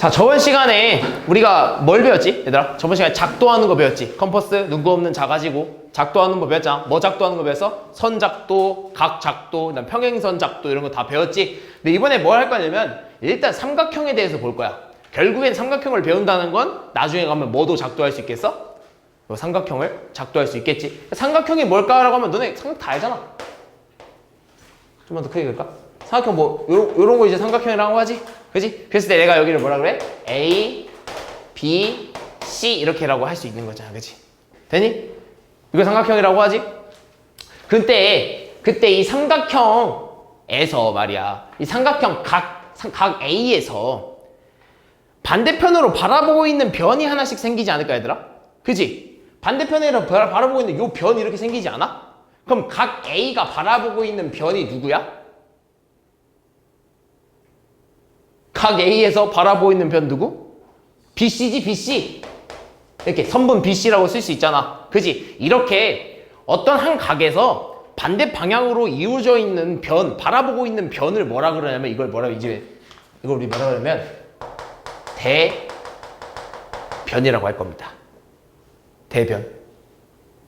자, 저번 시간에 우리가 뭘 배웠지? 얘들아, 저번 시간에 작도하는 거 배웠지? 컴퍼스, 눈곱 없는 자 가지고 작도하는 거 배웠잖아. 뭐 작도하는 거 배웠어? 선작도, 각작도, 그다음 평행선 작도 이런 거 다 배웠지? 근데 이번에 뭘 할 거냐면 일단 삼각형에 대해서 볼 거야. 결국엔 삼각형을 배운다는 건 나중에 가면 뭐도 작도할 수 있겠어? 삼각형을 작도할 수 있겠지? 삼각형이 뭘까라고 하면 너네 삼각 다 알잖아. 좀만 더 크게 그릴까? 삼각형 뭐 요런 거 이제 삼각형이라고 하지? 그지? 그랬을 때 내가 여기를 뭐라 그래? A, B, C 이렇게라고 할 수 있는 거잖아. 그지? 되니? 이거 삼각형이라고 하지? 그때 이 삼각형에서 말이야. 이 삼각형 각 A에서 반대편으로 바라보고 있는 변이 하나씩 생기지 않을까 얘들아? 그지? 반대편으로 바라보고 있는 요 변이 이렇게 생기지 않아? 그럼 각 A가 바라보고 있는 변이 누구야? 각 A에서 바라보고 있는 변 누구? BC지, BC. 이렇게 선분 BC라고 쓸 수 있잖아. 그지? 이렇게 어떤 한 각에서 반대 방향으로 이루어져 있는 변, 바라보고 있는 변을 뭐라 그러냐면 이걸 우리 뭐라 그러냐면 대변이라고 할 겁니다. 대변.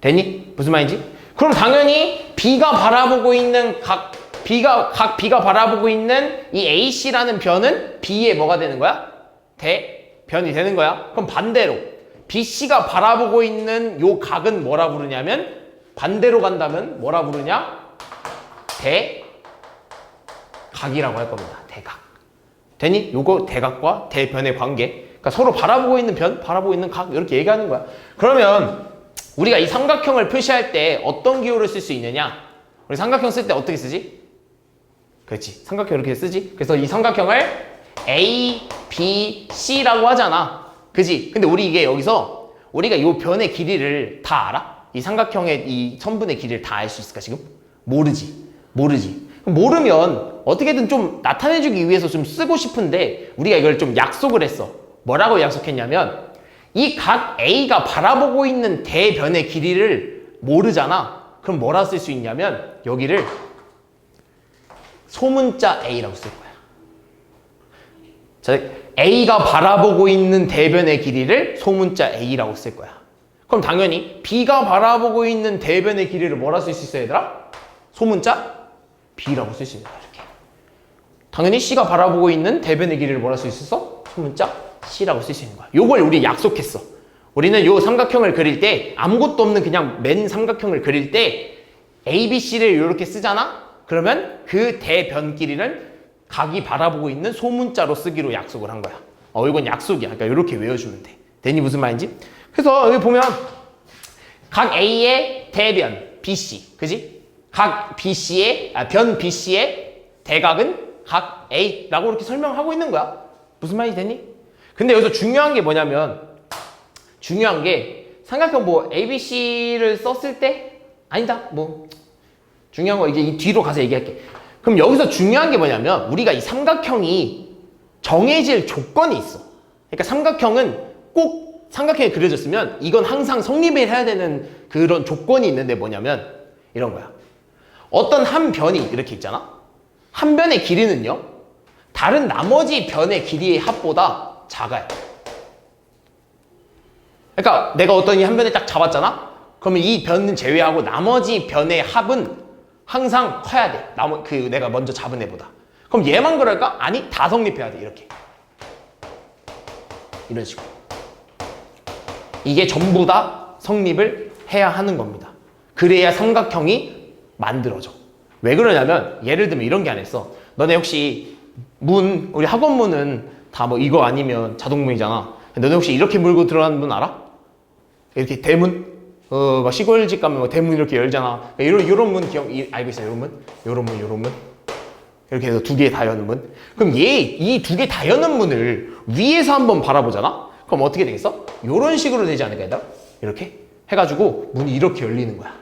되니? 무슨 말인지? 그럼 당연히 B가 바라보고 있는 B가 바라보고 있는 이 AC라는 변은 B의 뭐가 되는 거야? 대변이 되는 거야. 그럼 반대로 BC가 바라보고 있는 요 각은 뭐라 부르냐면 반대로 간다면 뭐라 부르냐? 대각이라고 할 겁니다. 대각. 되니? 요거 대각과 대변의 관계. 그러니까 서로 바라보고 있는 변, 바라보고 있는 각 이렇게 얘기하는 거야. 그러면 우리가 이 삼각형을 표시할 때 어떤 기호를 쓸 수 있느냐? 우리 삼각형 쓸 때 어떻게 쓰지? 그렇지. 삼각형 이렇게 쓰지? 그래서 이 삼각형을 A, B, C라고 하잖아. 그지? 근데 여기서 우리가 이 변의 길이를 다 알아? 이 삼각형의 이 선분의 길이를 다 알 수 있을까 지금? 모르지. 그럼 모르면 어떻게든 좀 나타내주기 위해서 좀 쓰고 싶은데 우리가 이걸 좀 약속을 했어. 뭐라고 약속했냐면 이 각 A가 바라보고 있는 대변의 길이를 모르잖아. 그럼 뭐라 쓸 수 있냐면 여기를 소문자 A라고 쓸 거야. 자, A가 바라보고 있는 대변의 길이를 소문자 A라고 쓸 거야. 그럼 당연히 B가 바라보고 있는 대변의 길이를 뭐라 쓸 수 있어 얘들아? 소문자 B라고 쓸 수 있는 거야. 이렇게. 당연히 C가 바라보고 있는 대변의 길이를 뭐라 쓸 수 있어? 소문자 C라고 쓸 수 있는 거야. 요걸 우리 약속했어. 우리는 요 삼각형을 그릴 때 아무것도 없는 그냥 맨 삼각형을 그릴 때 A, B, C를 이렇게 쓰잖아? 그러면 그 대변 길이는 각이 바라보고 있는 소문자로 쓰기로 약속을 한 거야. 이건 약속이야. 그러니까 이렇게 외워주면 돼. 되니 무슨 말인지? 그래서 여기 보면 각 A의 대변 BC, 그지? 각 BC의 변 BC의 대각은 각 A라고 이렇게 설명하고 있는 거야. 무슨 말이 되니? 근데 여기서 중요한 게 뭐냐면 중요한 게 삼각형 뭐 ABC를 썼을 때 아니다. 뭐 중요한 거 이제 이 뒤로 가서 얘기할게. 그럼 여기서 중요한 게 뭐냐면 우리가 이 삼각형이 정해질 조건이 있어. 그러니까 삼각형은 꼭 삼각형이 그려졌으면 이건 항상 성립을 해야 되는 그런 조건이 있는데 뭐냐면 이런 거야. 어떤 한 변이 이렇게 있잖아. 한 변의 길이는요. 다른 나머지 변의 길이의 합보다 작아요. 그러니까 내가 어떤 이 한 변을 딱 잡았잖아. 그러면 이 변은 제외하고 나머지 변의 합은 항상 커야 돼. 내가 먼저 잡은 애보다. 그럼 얘만 그럴까? 아니, 다 성립해야 돼. 이렇게. 이런 식으로. 이게 전부 다 성립을 해야 하는 겁니다. 그래야 삼각형이 만들어져. 왜 그러냐면 예를 들면 이런 게 안 했어. 너네 혹시 우리 학원 문은 다 뭐 이거 아니면 자동문이잖아. 너네 혹시 이렇게 물고 들어가는 문 알아? 이렇게 대문? 막 시골집 가면 막 대문 이렇게 열잖아. 이런 문 알고 있어요? 요런 문. 이렇게 해서 두 개 다 여는 문. 그럼 이 두 개 다 여는 문을 위에서 한번 바라보잖아? 그럼 어떻게 되겠어? 요런 식으로 되지 않을까, 얘들아? 이렇게 해가지고 문이 이렇게 열리는 거야.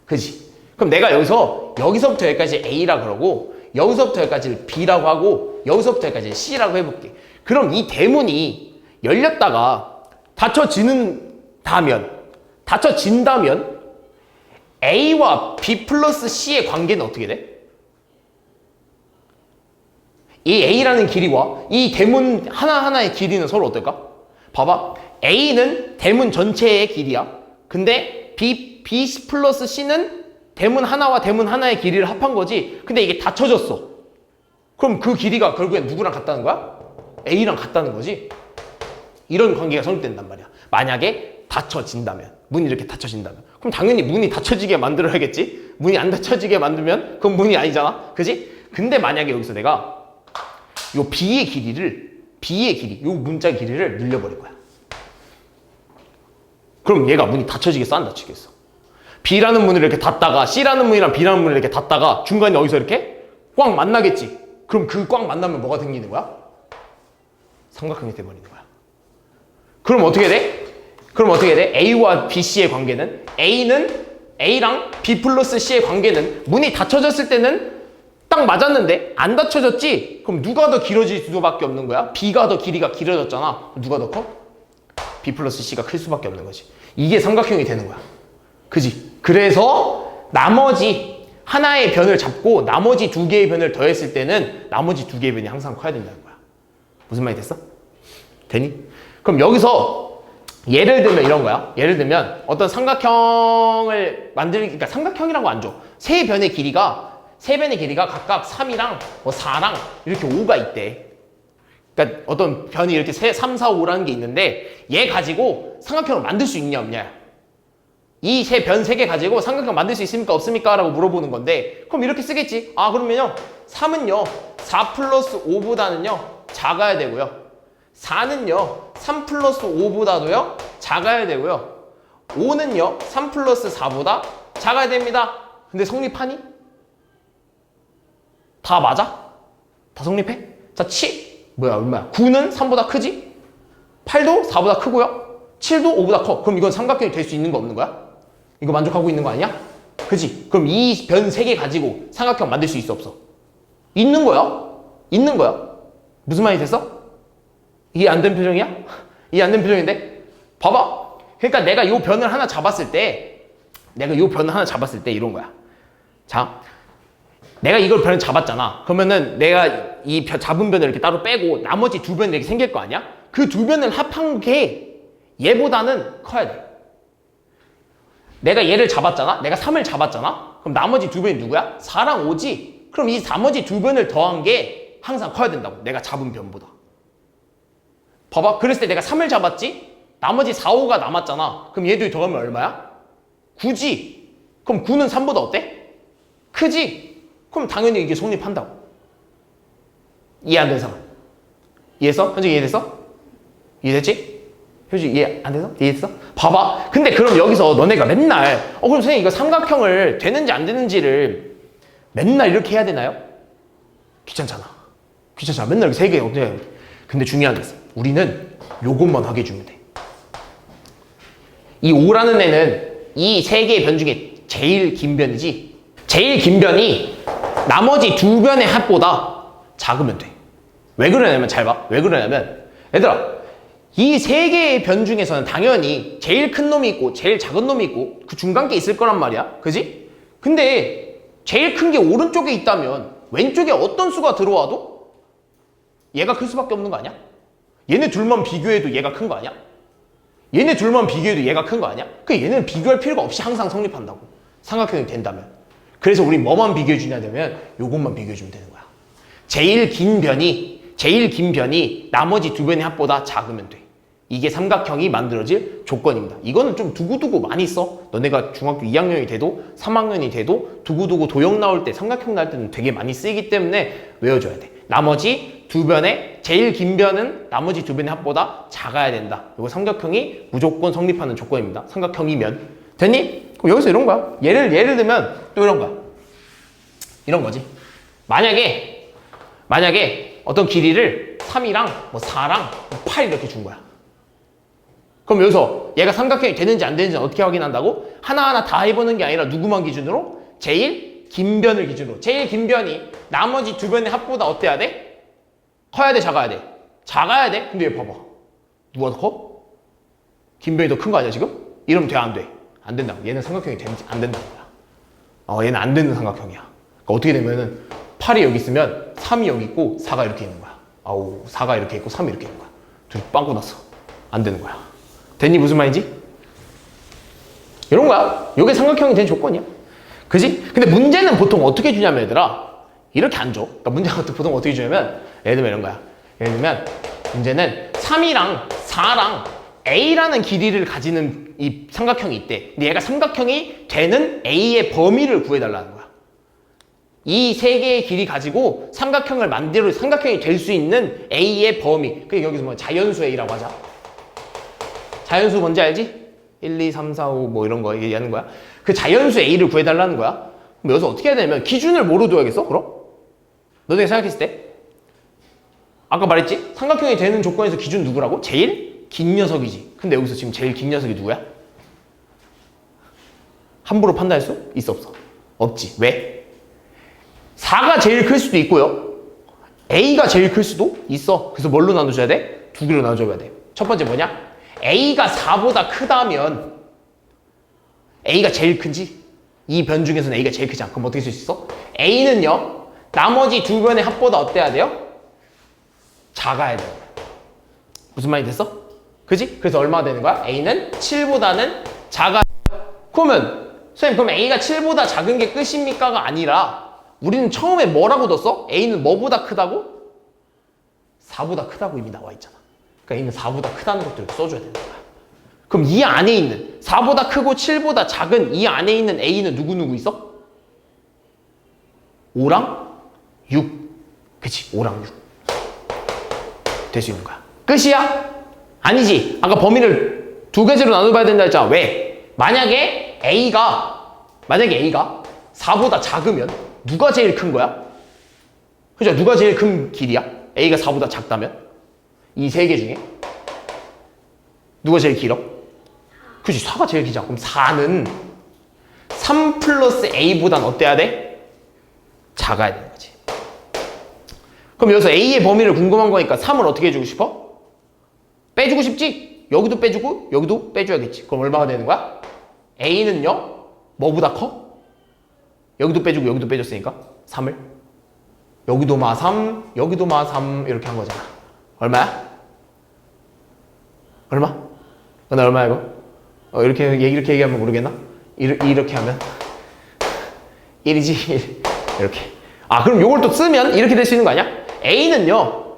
그지? 그럼 내가 여기서부터 여기까지 A라 그러고, 여기서부터 여기까지를 B라고 하고, 여기서부터 여기까지 C라고 해볼게. 그럼 이 대문이 열렸다가 닫혀진다면 A와 B 플러스 C의 관계는 어떻게 돼? 이 A라는 길이와 이 대문 하나하나의 길이는 서로 어떨까? 봐봐. A는 대문 전체의 길이야. 근데 B 플러스 C는 대문 하나와 대문 하나의 길이를 합한 거지. 근데 이게 닫혀졌어. 그럼 그 길이가 결국엔 누구랑 같다는 거야? A랑 같다는 거지. 이런 관계가 성립된단 말이야. 만약에 닫혀진다면, 문이 이렇게 닫혀진다면, 그럼 당연히 문이 닫혀지게 만들어야겠지. 문이 안 닫혀지게 만들면 그건 문이 아니잖아. 그지? 근데 만약에 여기서 내가 요 B의 길이, 요 문자 길이를 늘려버릴 거야. 그럼 얘가 문이 닫혀지겠어, 안 닫히겠어? B라는 문을 이렇게 닫다가 C라는 문이랑 B라는 문을 이렇게 닫다가 중간에 어디서 이렇게 꽉 만나겠지. 그럼 그 꽉 만나면 뭐가 생기는 거야? 삼각형이 돼버리는 거야. 그럼 어떻게 돼? A와 B, C의 관계는 A는 A랑 B 플러스 C의 관계는 문이 닫혀졌을 때는 딱 맞았는데 안 닫혀졌지? 그럼 누가 더 길어질 수밖에 없는 거야? B가 더 길이가 길어졌잖아. 누가 더 커? B 플러스 C가 클 수밖에 없는 거지. 이게 삼각형이 되는 거야. 그지? 그래서 나머지 하나의 변을 잡고 나머지 두 개의 변을 더했을 때는 나머지 두 개의 변이 항상 커야 된다는 거야. 무슨 말이 됐어? 되니? 그럼 여기서 예를 들면 이런 거야. 예를 들면 어떤 삼각형을 그러니까 삼각형이라고 안 줘. 세 변의 길이가 각각 3이랑 뭐 4랑 이렇게 5가 있대. 그러니까 어떤 변이 이렇게 3, 4, 5라는 게 있는데 얘 가지고 삼각형을 만들 수 있냐 없냐. 이 변 3개 가지고 삼각형 만들 수 있습니까 없습니까? 라고 물어보는 건데 그럼 이렇게 쓰겠지. 아 그러면요 3은요 4 플러스 5보다는요 작아야 되고요. 4는요 3 플러스 5보다도요 작아야 되고요. 5는요 3 플러스 4보다 작아야 됩니다. 근데 성립하니? 다 맞아? 다 성립해? 자, 얼마야? 9는 3보다 크지? 8도 4보다 크고요. 7도 5보다 커. 그럼 이건 삼각형이 될 수 있는 거 없는 거야? 이거 만족하고 있는 거 아니야? 그지? 그럼 이 변 3개 가지고 삼각형 만들 수 있어 없어? 있는 거야. 무슨 말이 됐어? 이해 안 된 표정이야? 이해 안 된 표정인데? 봐봐. 그러니까 내가 이 변을 하나 잡았을 때 이런 거야. 자, 내가 이걸 변을 잡았잖아. 그러면은 내가 이 잡은 변을 이렇게 따로 빼고 나머지 두 변이 이렇게 생길 거 아니야? 그 두 변을 합한 게 얘보다는 커야 돼. 내가 얘를 잡았잖아. 내가 3을 잡았잖아. 그럼 나머지 두 변이 누구야? 4랑 5지. 그럼 이 나머지 두 변을 더한 게 항상 커야 된다고. 내가 잡은 변보다. 봐봐. 그랬을 때 내가 3을 잡았지? 나머지 4, 5가 남았잖아. 그럼 얘들이 더하면 얼마야? 9지. 그럼 9는 3보다 어때? 크지? 그럼 당연히 이게 성립한다고. 이해 안 된 사람? 이해했어? 현재 이해됐어? 이해됐지? 효주 이해 안 돼서? 이해했어? 봐봐. 근데 그럼 여기서 너네가 맨날 그럼 선생님 이거 삼각형을 되는지 안 되는지를 맨날 이렇게 해야 되나요? 귀찮잖아. 맨날 이렇게 3개 어떻게 해야 돼? 근데 중요한 게 있어. 우리는 요것만 하게 해주면 돼. 이 5라는 애는 이 3개의 변 중에 제일 긴 변이지. 제일 긴 변이 나머지 두 변의 합보다 작으면 돼. 왜 그러냐면 잘 봐. 왜 그러냐면 얘들아 이 3개의 변 중에서는 당연히 제일 큰 놈이 있고 제일 작은 놈이 있고 그 중간 게 있을 거란 말이야. 그지? 근데 제일 큰 게 오른쪽에 있다면 왼쪽에 어떤 수가 들어와도 얘가 클 수밖에 없는 거 아니야? 얘네 둘만 비교해도 얘가 큰 거 아니야? 얘네 둘만 비교해도 얘가 큰 거 아니야? 그 얘네는 비교할 필요가 없이 항상 성립한다고. 삼각형이 된다면. 그래서 우리 뭐만 비교해 주냐면 요것만 비교해 주면 되는 거야. 제일 긴 변이 나머지 두 변의 합보다 작으면 돼. 이게 삼각형이 만들어질 조건입니다. 이거는 좀 두고두고 많이 써. 너네가 중학교 2학년이 돼도 3학년이 돼도 두고두고 도형 나올 때 삼각형 나올 때는 되게 많이 쓰이기 때문에 외워줘야 돼. 나머지 두 변의 제일 긴 변은 나머지 두 변의 합보다 작아야 된다. 이거 삼각형이 무조건 성립하는 조건입니다. 삼각형이면. 됐니? 그럼 여기서 이런 거야. 예를 들면 또 이런 거야. 이런 거지. 만약에 어떤 길이를 3이랑 뭐 4랑 8 이렇게 준 거야. 그럼 여기서 얘가 삼각형이 되는지 안 되는지 어떻게 확인한다고? 하나하나 다 해보는 게 아니라 누구만 기준으로? 제일 긴 변을 기준으로. 제일 긴 변이 나머지 두 변의 합보다 어때야 돼? 커야 돼, 작아야 돼? 작아야 돼? 근데 얘 봐봐. 누가 더 커? 긴 변이 더 큰 거 아니야 지금? 이러면 돼, 안 돼? 안 된다고. 얘는 삼각형이 되는지 안 된다는 거야. 얘는 안 되는 삼각형이야. 그러니까 어떻게 되면은 8이 여기 있으면 3이 여기 있고 4가 이렇게 있는 거야. 아우 4가 이렇게 있고 3이 이렇게 있는 거야. 둘이 빵꾸 났어. 안 되는 거야. 됐니? 무슨 말인지? 이런 거야. 이게 삼각형이 된 조건이야. 그지? 근데 문제는 보통 어떻게 주냐면 얘들아 이렇게 안 줘. 그러니까 문제가 보통 어떻게 주냐면 예를 들면 이런 거야. 예를 들면 문제는 3이랑 4랑 A라는 길이를 가지는 이 삼각형이 있대. 근데 얘가 삼각형이 되는 A의 범위를 구해달라는 거야. 이 세 개의 길이 가지고 삼각형을 만들어 삼각형이 될 수 있는 A의 범위. 그게 여기서 뭐 자연수 A라고 하자. 자연수 뭔지 알지? 1, 2, 3, 4, 5 뭐 이런 거 얘기하는 거야. 그 자연수 A를 구해달라는 거야. 그럼 여기서 어떻게 해야 되냐면 기준을 뭐로 둬야겠어? 그럼? 너네가 생각했을 때? 아까 말했지? 삼각형이 되는 조건에서 기준 누구라고? 제일 긴 녀석이지. 근데 여기서 지금 제일 긴 녀석이 누구야? 함부로 판단할 수 있어 없어? 없지. 왜? 4가 제일 클 수도 있고요. A가 제일 클 수도 있어. 그래서 뭘로 나눠줘야 돼? 두 개로 나눠줘야 돼. 첫 번째 뭐냐? A가 4보다 크다면 A가 제일 큰지? 이 변 중에서는 A가 제일 크지 않아. 그럼 어떻게 쓸 수 있어? A는요. 나머지 두 변의 합보다 어때야 돼요? 작아야 돼요. 무슨 말이 됐어? 그지? 그래서 얼마 되는 거야? A는 7보다는 작아. 그러면 선생님 그럼 A가 7보다 작은 게 끝입니까가 아니라 우리는 처음에 뭐라고 뒀어? A는 뭐보다 크다고? 4보다 크다고 이미 나와 있잖아. 그러니까 A는 4보다 크다는 것들을 써줘야 되는 거야. 그럼 이 안에 있는 4보다 크고 7보다 작은 이 안에 있는 A는 누구 있어? 5랑 6. 그치? 5랑 6. 될 수 있는 거야. 끝이야? 아니지. 아까 범위를 두 개째로 나눠봐야 된다 했잖아. 왜? 만약에 A가 4보다 작으면 누가 제일 큰 거야? 그죠? 누가 제일 큰 길이야? A가 4보다 작다면? 이 세 개 중에? 누가 제일 길어? 그치? 4가 제일 길잖아. 그럼 4는 3 플러스 A보단 어때야 돼? 작아야 되는 거지. 그럼 여기서 A의 범위를 궁금한 거니까 3을 어떻게 해주고 싶어? 빼주고 싶지? 여기도 빼주고 여기도 빼줘야겠지. 그럼 얼마가 되는 거야? A는요? 뭐보다 커? 여기도 빼주고 여기도 빼줬으니까 3을 여기도 마 3, 여기도 마 3 이렇게 한 거잖아. 얼마야? 얼마? 나 얼마야 이거? 이렇게 얘기하면 모르겠나? 이렇게 하면 1이지 1 이렇게. 아 그럼 요걸 또 쓰면 이렇게 될 수 있는 거 아니야? A는요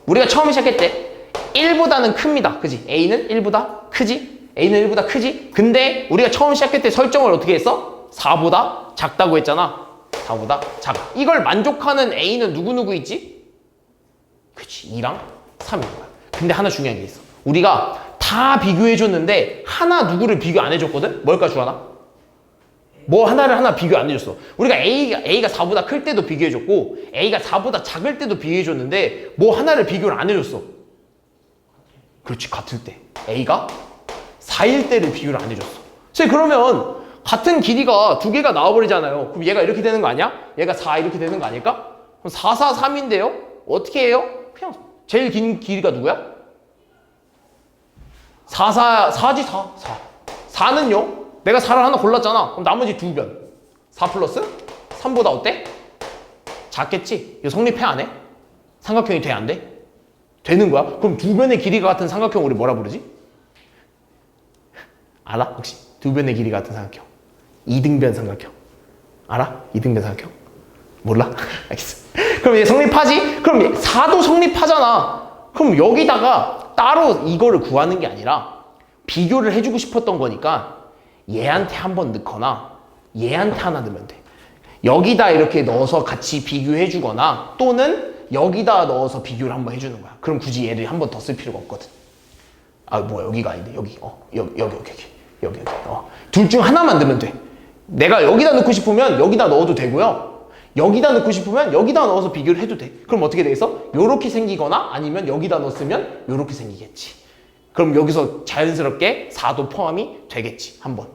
우리가 처음 시작할 때 1보다는 큽니다. 그지? A는 1보다 크지? A는 1보다 크지? 근데 우리가 처음 시작할 때 설정을 어떻게 했어? 4보다 작다고 했잖아. 4보다 작아. 이걸 만족하는 A는 누구 있지? 그치 2랑 3인 거야. 근데 하나 중요한 게 있어. 우리가 다 비교해줬는데 하나 누구를 비교 안 해줬거든? 뭘까 주하나? 뭐 하나를 하나 비교 안 해줬어. 우리가 A가 4보다 클 때도 비교해줬고 A가 4보다 작을 때도 비교해줬는데 뭐 하나를 비교를 안 해줬어. 그렇지 같을 때 A가 4일 때를 비교를 안 해줬어. 그러면 같은 길이가 두 개가 나와버리잖아요. 그럼 얘가 이렇게 되는 거 아니야? 얘가 4 이렇게 되는 거 아닐까? 그럼 4, 4, 3인데요? 어떻게 해요? 그냥 제일 긴 길이가 누구야? 4지 4. 4는요? 내가 4를 하나 골랐잖아. 그럼 나머지 두 변. 4 플러스 3보다 어때? 작겠지? 이거 성립해 안 해? 삼각형이 돼 안 돼? 되는 거야? 그럼 두 변의 길이가 같은 삼각형 우리 뭐라 부르지? 알아? 혹시? 두 변의 길이가 같은 삼각형. 이등변 삼각형. 알아? 이등변 삼각형? 몰라? 알겠어. 그럼 얘 성립하지? 그럼 4도 성립하잖아. 그럼 여기다가 따로 이거를 구하는 게 아니라 비교를 해주고 싶었던 거니까 얘한테 한 번 넣거나 얘한테 하나 넣으면 돼. 여기다 이렇게 넣어서 같이 비교해 주거나 또는 여기다 넣어서 비교를 한번 해주는 거야. 그럼 굳이 얘를 한 번 더 쓸 필요가 없거든. 아 뭐야 여기가 아닌데 여기 여기 둘 중 하나만 넣으면 돼. 내가 여기다 넣고 싶으면 여기다 넣어도 되고요. 여기다 넣고 싶으면 여기다 넣어서 비교를 해도 돼. 그럼 어떻게 되겠어? 요렇게 생기거나 아니면 여기다 넣었으면 요렇게 생기겠지. 그럼 여기서 자연스럽게 4도 포함이 되겠지. 한번.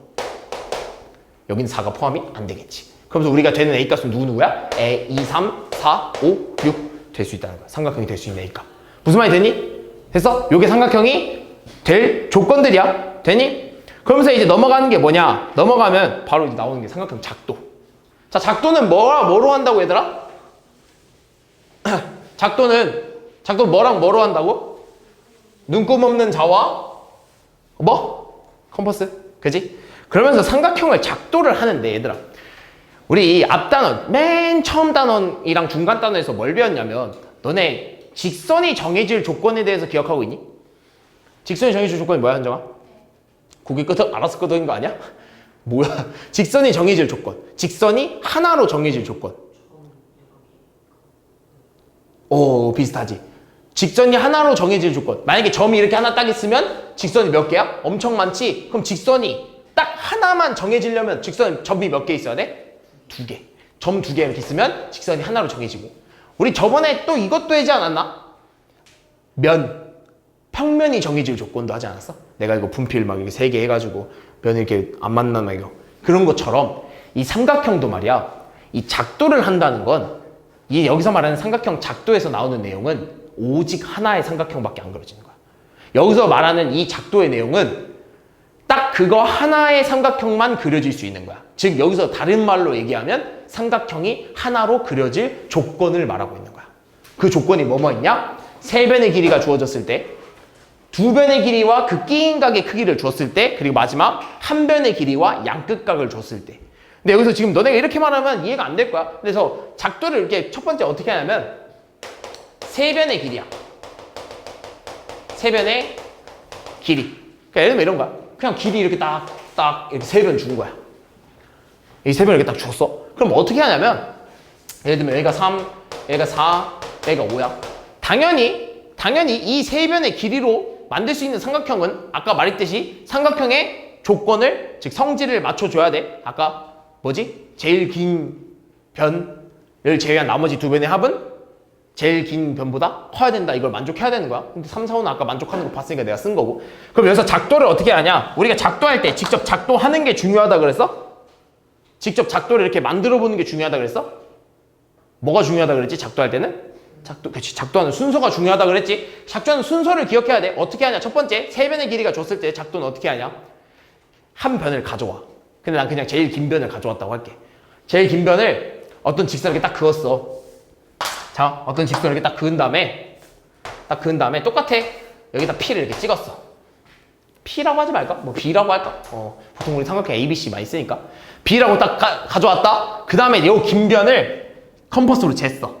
여기는 4가 포함이 안 되겠지. 그러면서 우리가 되는 A값은 누구야? 2, 3, 4, 5, 6 될 수 있다는 거야. 삼각형이 될 수 있는 A값. 무슨 말이 되니? 됐어? 요게 삼각형이 될 조건들이야. 되니? 그러면서 이제 넘어가는 게 뭐냐? 넘어가면 바로 이제 나오는 게 삼각형 작도. 자, 작도는 뭐로 한다고 얘들아? 작도 뭐랑 뭐로 한다고? 눈곱 없는 자와 뭐? 컴퍼스. 그지? 그러면서 삼각형을 작도를 하는데 얘들아, 우리 앞 단원, 맨 처음 단원이랑 중간 단원에서 뭘 배웠냐면 너네 직선이 정해질 조건에 대해서 기억하고 있니? 직선이 정해질 조건이 뭐야, 현정아? 고개 끄덕 알아서 끄덕인 거 아니야? 뭐야? 직선이 정해질 조건. 직선이 하나로 정해질 조건. 오, 비슷하지? 직선이 하나로 정해질 조건. 만약에 점이 이렇게 하나 딱 있으면 직선이 몇 개야? 엄청 많지? 그럼 직선이 딱 하나만 정해지려면 점이 몇 개 있어야 돼? 2개. 점 2개 이렇게 있으면 직선이 하나로 정해지고. 우리 저번에 또 이것도 하지 않았나? 평면이 정해질 조건도 하지 않았어? 내가 이거 분필 막 이렇게 3개 해가지고 면이 이렇게 안 맞나 막 이거. 그런 것처럼 이 삼각형도 말이야. 이 작도를 한다는 건 이 여기서 말하는 삼각형 작도에서 나오는 내용은 오직 하나의 삼각형밖에 안 그려지는 거야. 여기서 말하는 이 작도의 내용은 딱 그거 하나의 삼각형만 그려질 수 있는 거야. 즉 여기서 다른 말로 얘기하면 삼각형이 하나로 그려질 조건을 말하고 있는 거야. 그 조건이 뭐뭐 있냐? 3변의 길이가 주어졌을 때, 2변의 길이와 그 끼인각의 크기를 줬을 때, 그리고 마지막 1변의 길이와 양끝각을 줬을 때. 근데 여기서 지금 너네가 이렇게 말하면 이해가 안 될 거야. 그래서 작도를 이렇게 첫 번째 어떻게 하냐면 3변의 길이야. 3변의 길이. 그러니까 예를 들면 이런 거야. 그냥 길이 이렇게 딱 이렇게 3변 준 거야. 이 3변 이렇게 딱 줬어. 그럼 어떻게 하냐면 예를 들면 여기가 3, 여기가 4, 여기가 5야. 당연히 이 3변의 길이로 만들 수 있는 삼각형은 아까 말했듯이 삼각형의 조건을, 즉 성질을 맞춰줘야 돼. 아까 뭐지? 제일 긴 변을 제외한 나머지 2변의 합은 제일 긴 변보다 커야 된다. 이걸 만족해야 되는 거야. 근데 3, 4, 5는 아까 만족하는 거 봤으니까 내가 쓴 거고. 그럼 여기서 작도를 어떻게 하냐? 우리가 작도할 때 직접 작도하는 게 중요하다 그랬어? 직접 작도를 이렇게 만들어 보는 게 중요하다 그랬어? 뭐가 중요하다 그랬지? 작도할 때는? 그치. 작도하는 순서가 중요하다 그랬지? 작도하는 순서를 기억해야 돼. 어떻게 하냐? 첫 번째, 3변의 길이가 줬을 때 작도는 어떻게 하냐? 한 변을 가져와. 근데 난 그냥 제일 긴 변을 가져왔다고 할게. 제일 긴 변을 어떤 직선을 이렇게 딱 그었어. 자, 어떤 직선을 이렇게 딱 그은 다음에 똑같아. 여기다 P를 이렇게 찍었어. P라고 하지 말까? 뭐 B라고 할까? 보통 우리 삼각형 A, B, C 많이 쓰니까. B라고 딱 가져왔다. 그 다음에 요 긴 변을 컴퍼스로 쟀어.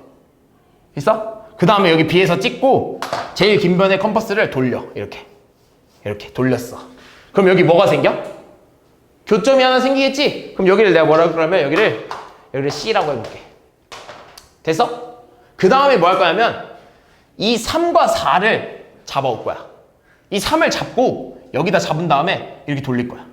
있어? 그 다음에 여기 B에서 찍고 제일 긴 변의 컴퍼스를 돌려. 이렇게 돌렸어. 그럼 여기 뭐가 생겨? 교점이 하나 생기겠지? 그럼 여기를 내가 뭐라고 그러면 여기를 C라고 해볼게. 됐어? 그 다음에 뭐 할 거냐면 이 3과 4를 잡아올 거야. 이 3을 잡고 여기다 잡은 다음에 이렇게 돌릴 거야.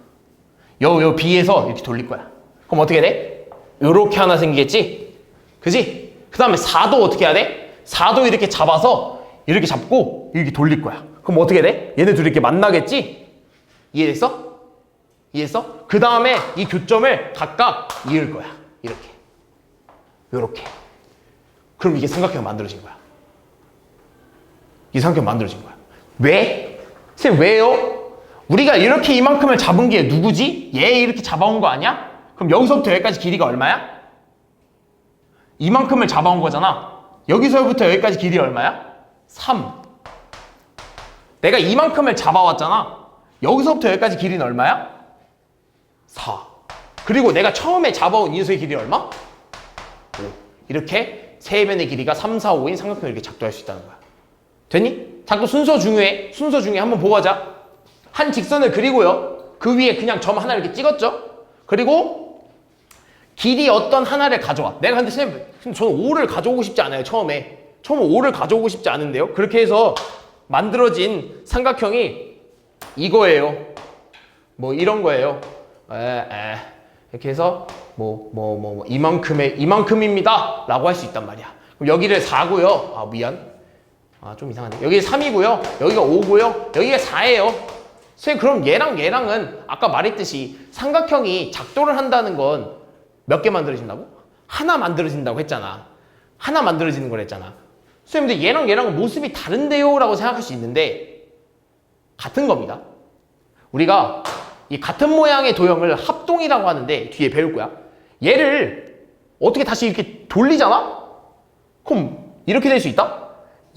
요 B에서 이렇게 돌릴 거야. 그럼 어떻게 돼? 요렇게 하나 생기겠지? 그지? 그 다음에 4도 어떻게 해야 돼? 4도 이렇게 잡아서 이렇게 잡고 이렇게 돌릴 거야. 그럼 어떻게 돼? 얘네 둘이 이렇게 만나겠지? 이해됐어? 그 다음에 이 교점을 각각 이을 거야. 요렇게. 그럼 이게 삼각형이 만들어진 거야. 왜? 선생님 왜요? 우리가 이렇게 이만큼을 잡은 게 누구지? 얘 이렇게 잡아온 거 아니야? 그럼 여기서부터 여기까지 길이가 얼마야? 이만큼을 잡아온 거잖아. 여기서부터 여기까지 길이 얼마야? 3. 내가 이만큼을 잡아왔잖아. 여기서부터 여기까지 길이는 얼마야? 4. 그리고 내가 처음에 잡아온 이 녀석의 길이 얼마? 5. 이렇게 3변의 길이가 3, 4, 5인 삼각형을 이렇게 작도할 수 있다는 거야. 됐니? 작도 순서 중에 한번 보고 하자. 한 직선을 그리고요. 그 위에 그냥 점 하나 이렇게 찍었죠? 그리고 길이 어떤 하나를 가져와. 내가 근데 선생님, 저는 5를 가져오고 싶지 않아요. 처음에 5를 가져오고 싶지 않은데요. 그렇게 해서 만들어진 삼각형이 이거예요. 뭐 이런 거예요. 이렇게 해서 이만큼입니다 라고 할 수 있단 말이야. 그럼 여기를 4고요. 미안. 좀 이상하네. 여기 3이고요. 여기가 5고요. 여기가 4예요. 선생님, 그럼 얘랑은 아까 말했듯이 삼각형이 작도를 한다는 건 몇 개 만들어진다고? 하나 만들어진다고 했잖아. 하나 만들어지는 걸 했잖아. 선생님, 근데 얘랑은 모습이 다른데요? 라고 생각할 수 있는데 같은 겁니다. 우리가 이 같은 모양의 도형을 합동이라고 하는데 뒤에 배울 거야. 얘를 어떻게 다시 이렇게 돌리잖아? 그럼 이렇게 될 수 있다?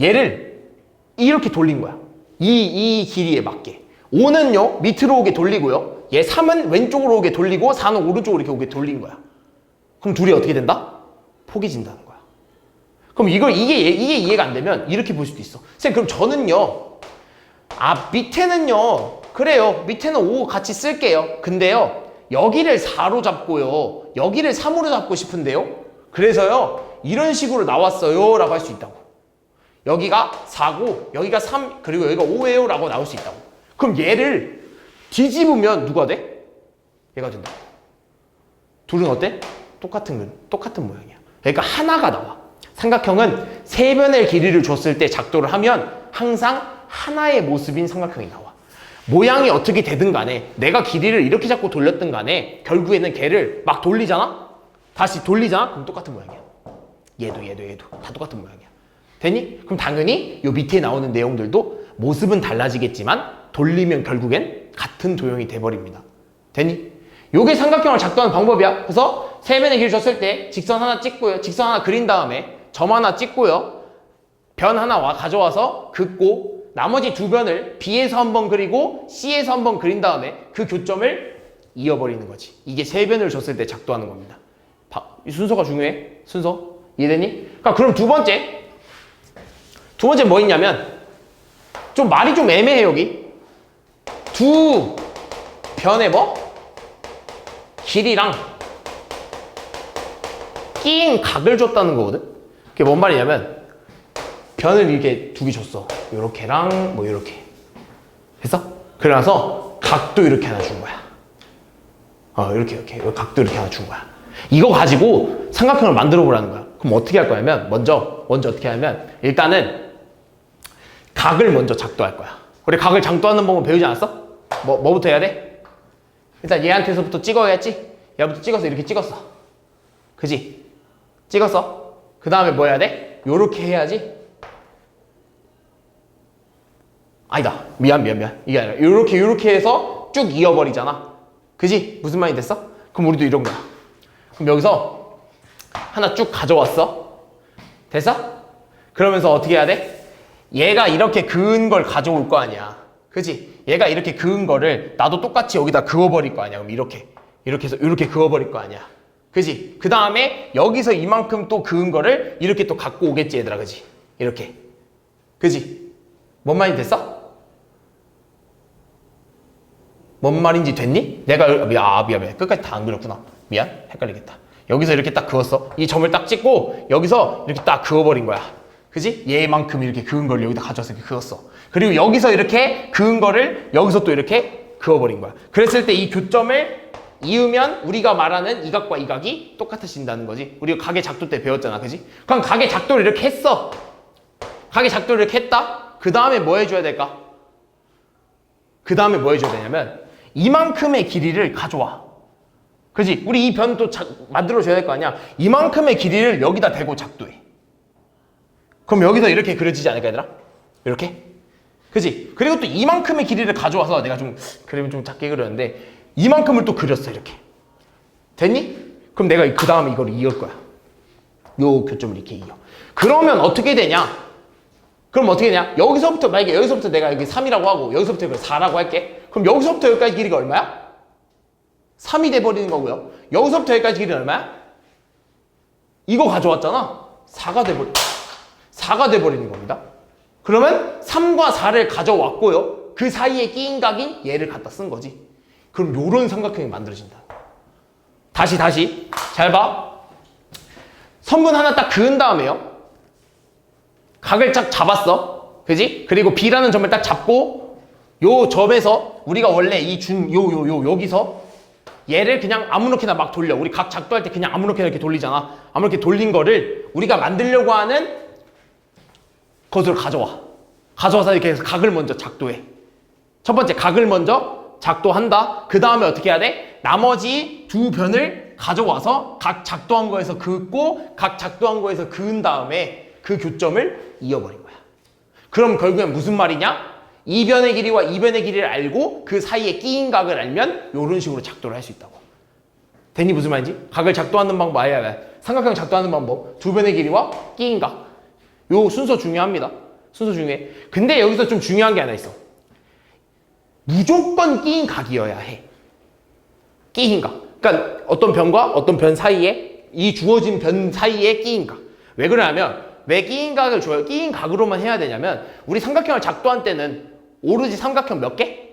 얘를 이렇게 돌린 거야. 이 길이에 맞게. 5는요 밑으로 오게 돌리고요. 얘 3은 왼쪽으로 오게 돌리고 4는 오른쪽으로 이렇게 오게 돌린 거야. 그럼 둘이 어떻게 된다? 폭이 진다는 거야. 그럼 이게 이해가 안 되면 이렇게 볼 수도 있어. 선생님 그럼 저는요. 밑에는요. 그래요. 밑에는 5 같이 쓸게요. 근데요. 여기를 4로 잡고요. 여기를 3으로 잡고 싶은데요. 그래서요. 이런 식으로 나왔어요. 라고 할 수 있다고. 여기가 4고 여기가 3 그리고 여기가 5예요. 라고 나올 수 있다고. 그럼 얘를 뒤집으면 누가 돼? 얘가 된다. 둘은 어때? 똑같은 모양이야. 그러니까 하나가 나와. 삼각형은 세 변의 길이를 줬을 때 작도를 하면 항상 하나의 모습인 삼각형이 나와. 모양이 어떻게 되든 간에 내가 길이를 이렇게 잡고 돌렸든 간에 결국에는 걔를 막 돌리잖아? 다시 돌리잖아? 그럼 똑같은 모양이야. 얘도 다 똑같은 모양이야. 됐니? 그럼 당연히 요 밑에 나오는 내용들도 모습은 달라지겠지만 돌리면 결국엔 같은 도형이 돼버립니다. 됐니? 요게 삼각형을 작도하는 방법이야. 그래서 세 변의 길을 줬을 때 직선 하나 찍고요. 직선 하나 그린 다음에 점 하나 찍고요. 변 하나 가져와서 긋고 나머지 두 변을 B에서 한번 그리고 C에서 한번 그린 다음에 그 교점을 이어버리는 거지. 이게 세 변을 줬을 때 작도하는 겁니다. 이 순서가 중요해. 순서. 이해되니? 그럼 두 번째 뭐 있냐면 좀 말이 좀 애매해 여기. 두 변의 길이랑 끼인 각을 줬다는 거거든. 그게 뭔 말이냐면 변을 이렇게 두 개 줬어. 요렇게랑 요렇게 됐어? 그래서 각도 이렇게 하나 준 거야. 이렇게 각도 이렇게 하나 준 거야. 이거 가지고 삼각형을 만들어 보라는 거야. 그럼 어떻게 할 거냐면 먼저 어떻게 하냐면 일단은 각을 먼저 작도할 거야. 우리 각을 작도하는 법은 배우지 않았어? 뭐부터 해야 돼? 일단 얘한테서부터 찍어야지. 얘부터 찍어서 이렇게 찍었어. 그지? 찍었어. 그 다음에 뭐 해야 돼? 요렇게 해야지. 아니다. 미안. 이게 아니라 요렇게 해서 쭉 이어버리잖아. 그지? 무슨 말이 됐어? 그럼 우리도 이런 거야. 그럼 여기서 하나 쭉 가져왔어. 됐어? 그러면서 어떻게 해야 돼? 얘가 이렇게 그은 걸 가져올 거 아니야. 그지? 얘가 이렇게 그은 거를 나도 똑같이 여기다 그어버릴 거 아니야. 그럼 이렇게 해서 이렇게 그어버릴 거 아니야. 그지? 그 다음에 여기서 이만큼 또 그은 거를 이렇게 또 갖고 오겠지 얘들아. 그지? 이렇게. 그지? 뭔 말이 됐어? 뭔 말인지 됐니? 내가 미안. 끝까지 다 안 그렸구나. 미안. 헷갈리겠다. 여기서 이렇게 딱 그었어. 이 점을 딱 찍고 여기서 이렇게 딱 그어버린 거야. 그지? 얘만큼 이렇게 그은 걸 여기다 가져와서 이렇게 그었어. 그리고 여기서 이렇게 그은 거를 여기서 또 이렇게 그어버린 거야. 그랬을 때 이 교점을 이으면 우리가 말하는 이 각과 이 각이 똑같아진다는 거지. 우리가 각의 작도 때 배웠잖아. 그지? 그럼 각의 작도를 이렇게 했어. 각의 작도를 이렇게 했다. 그 다음에 뭐 해줘야 될까? 그 다음에 뭐 해줘야 되냐면 이만큼의 길이를 가져와. 그지? 우리 이 변 또 만들어줘야 될 거 아니야. 이만큼의 길이를 여기다 대고 작도해. 그럼 여기서 이렇게 그려지지 않을까 얘들아? 이렇게? 그지? 그리고 또 이만큼의 길이를 가져와서 내가 그림을 좀 작게 그렸는데 이만큼을 또 그렸어 이렇게. 됐니? 그럼 내가 그 다음에 이걸 이을 거야. 요 교점을 이렇게 이어. 그러면 어떻게 되냐? 그럼 어떻게 되냐? 만약에 여기서부터 내가 여기 3이라고 하고 여기서부터 여기 4라고 할게. 그럼 여기서부터 여기까지 길이가 얼마야? 3이 돼버리는 거고요. 여기서부터 여기까지 길이는 얼마야? 이거 가져왔잖아. 4가 돼버리는 겁니다. 그러면 3과 4를 가져왔고요. 그 사이에 끼인 각인 얘를 갖다 쓴 거지. 그럼 요런 삼각형이 만들어진다. 다시 잘 봐. 선분 하나 딱 그은 다음에요. 각을 딱 잡았어. 그지? 그리고 B라는 점을 딱 잡고 요 점에서 우리가 원래 여기서 얘를 그냥 아무렇게나 막 돌려. 우리 각 작도할 때 그냥 아무렇게나 이렇게 돌리잖아. 아무렇게 돌린 거를 우리가 만들려고 하는 것으로 가져와서 이렇게 해서 각을 먼저 작도해. 첫 번째 각을 먼저 작도한다. 그 다음에 어떻게 해야 돼? 나머지 두 변을 가져와서 각 작도한 거에서 긋고 각 작도한 거에서 그은 다음에 그 교점을 이어버린 거야. 그럼 결국엔 무슨 말이냐? 이 변의 길이와 이 변의 길이를 알고 그 사이에 끼인 각을 알면 이런 식으로 작도를 할 수 있다고. 됐니? 무슨 말인지? 각을 작도하는 방법, 삼각형 작도하는 방법, 두 변의 길이와 끼인 각. 요 순서 중요합니다. 순서 중요해. 근데 여기서 좀 중요한 게 하나 있어. 무조건 끼인 각이어야 해. 끼인 각. 그러니까 어떤 변과 어떤 변 사이에, 이 주어진 변 사이에 끼인 각. 왜 그러냐면, 왜 끼인 각을 줘요? 끼인 각으로만 해야 되냐면, 우리 삼각형을 작도한 때는 오로지 삼각형 몇 개?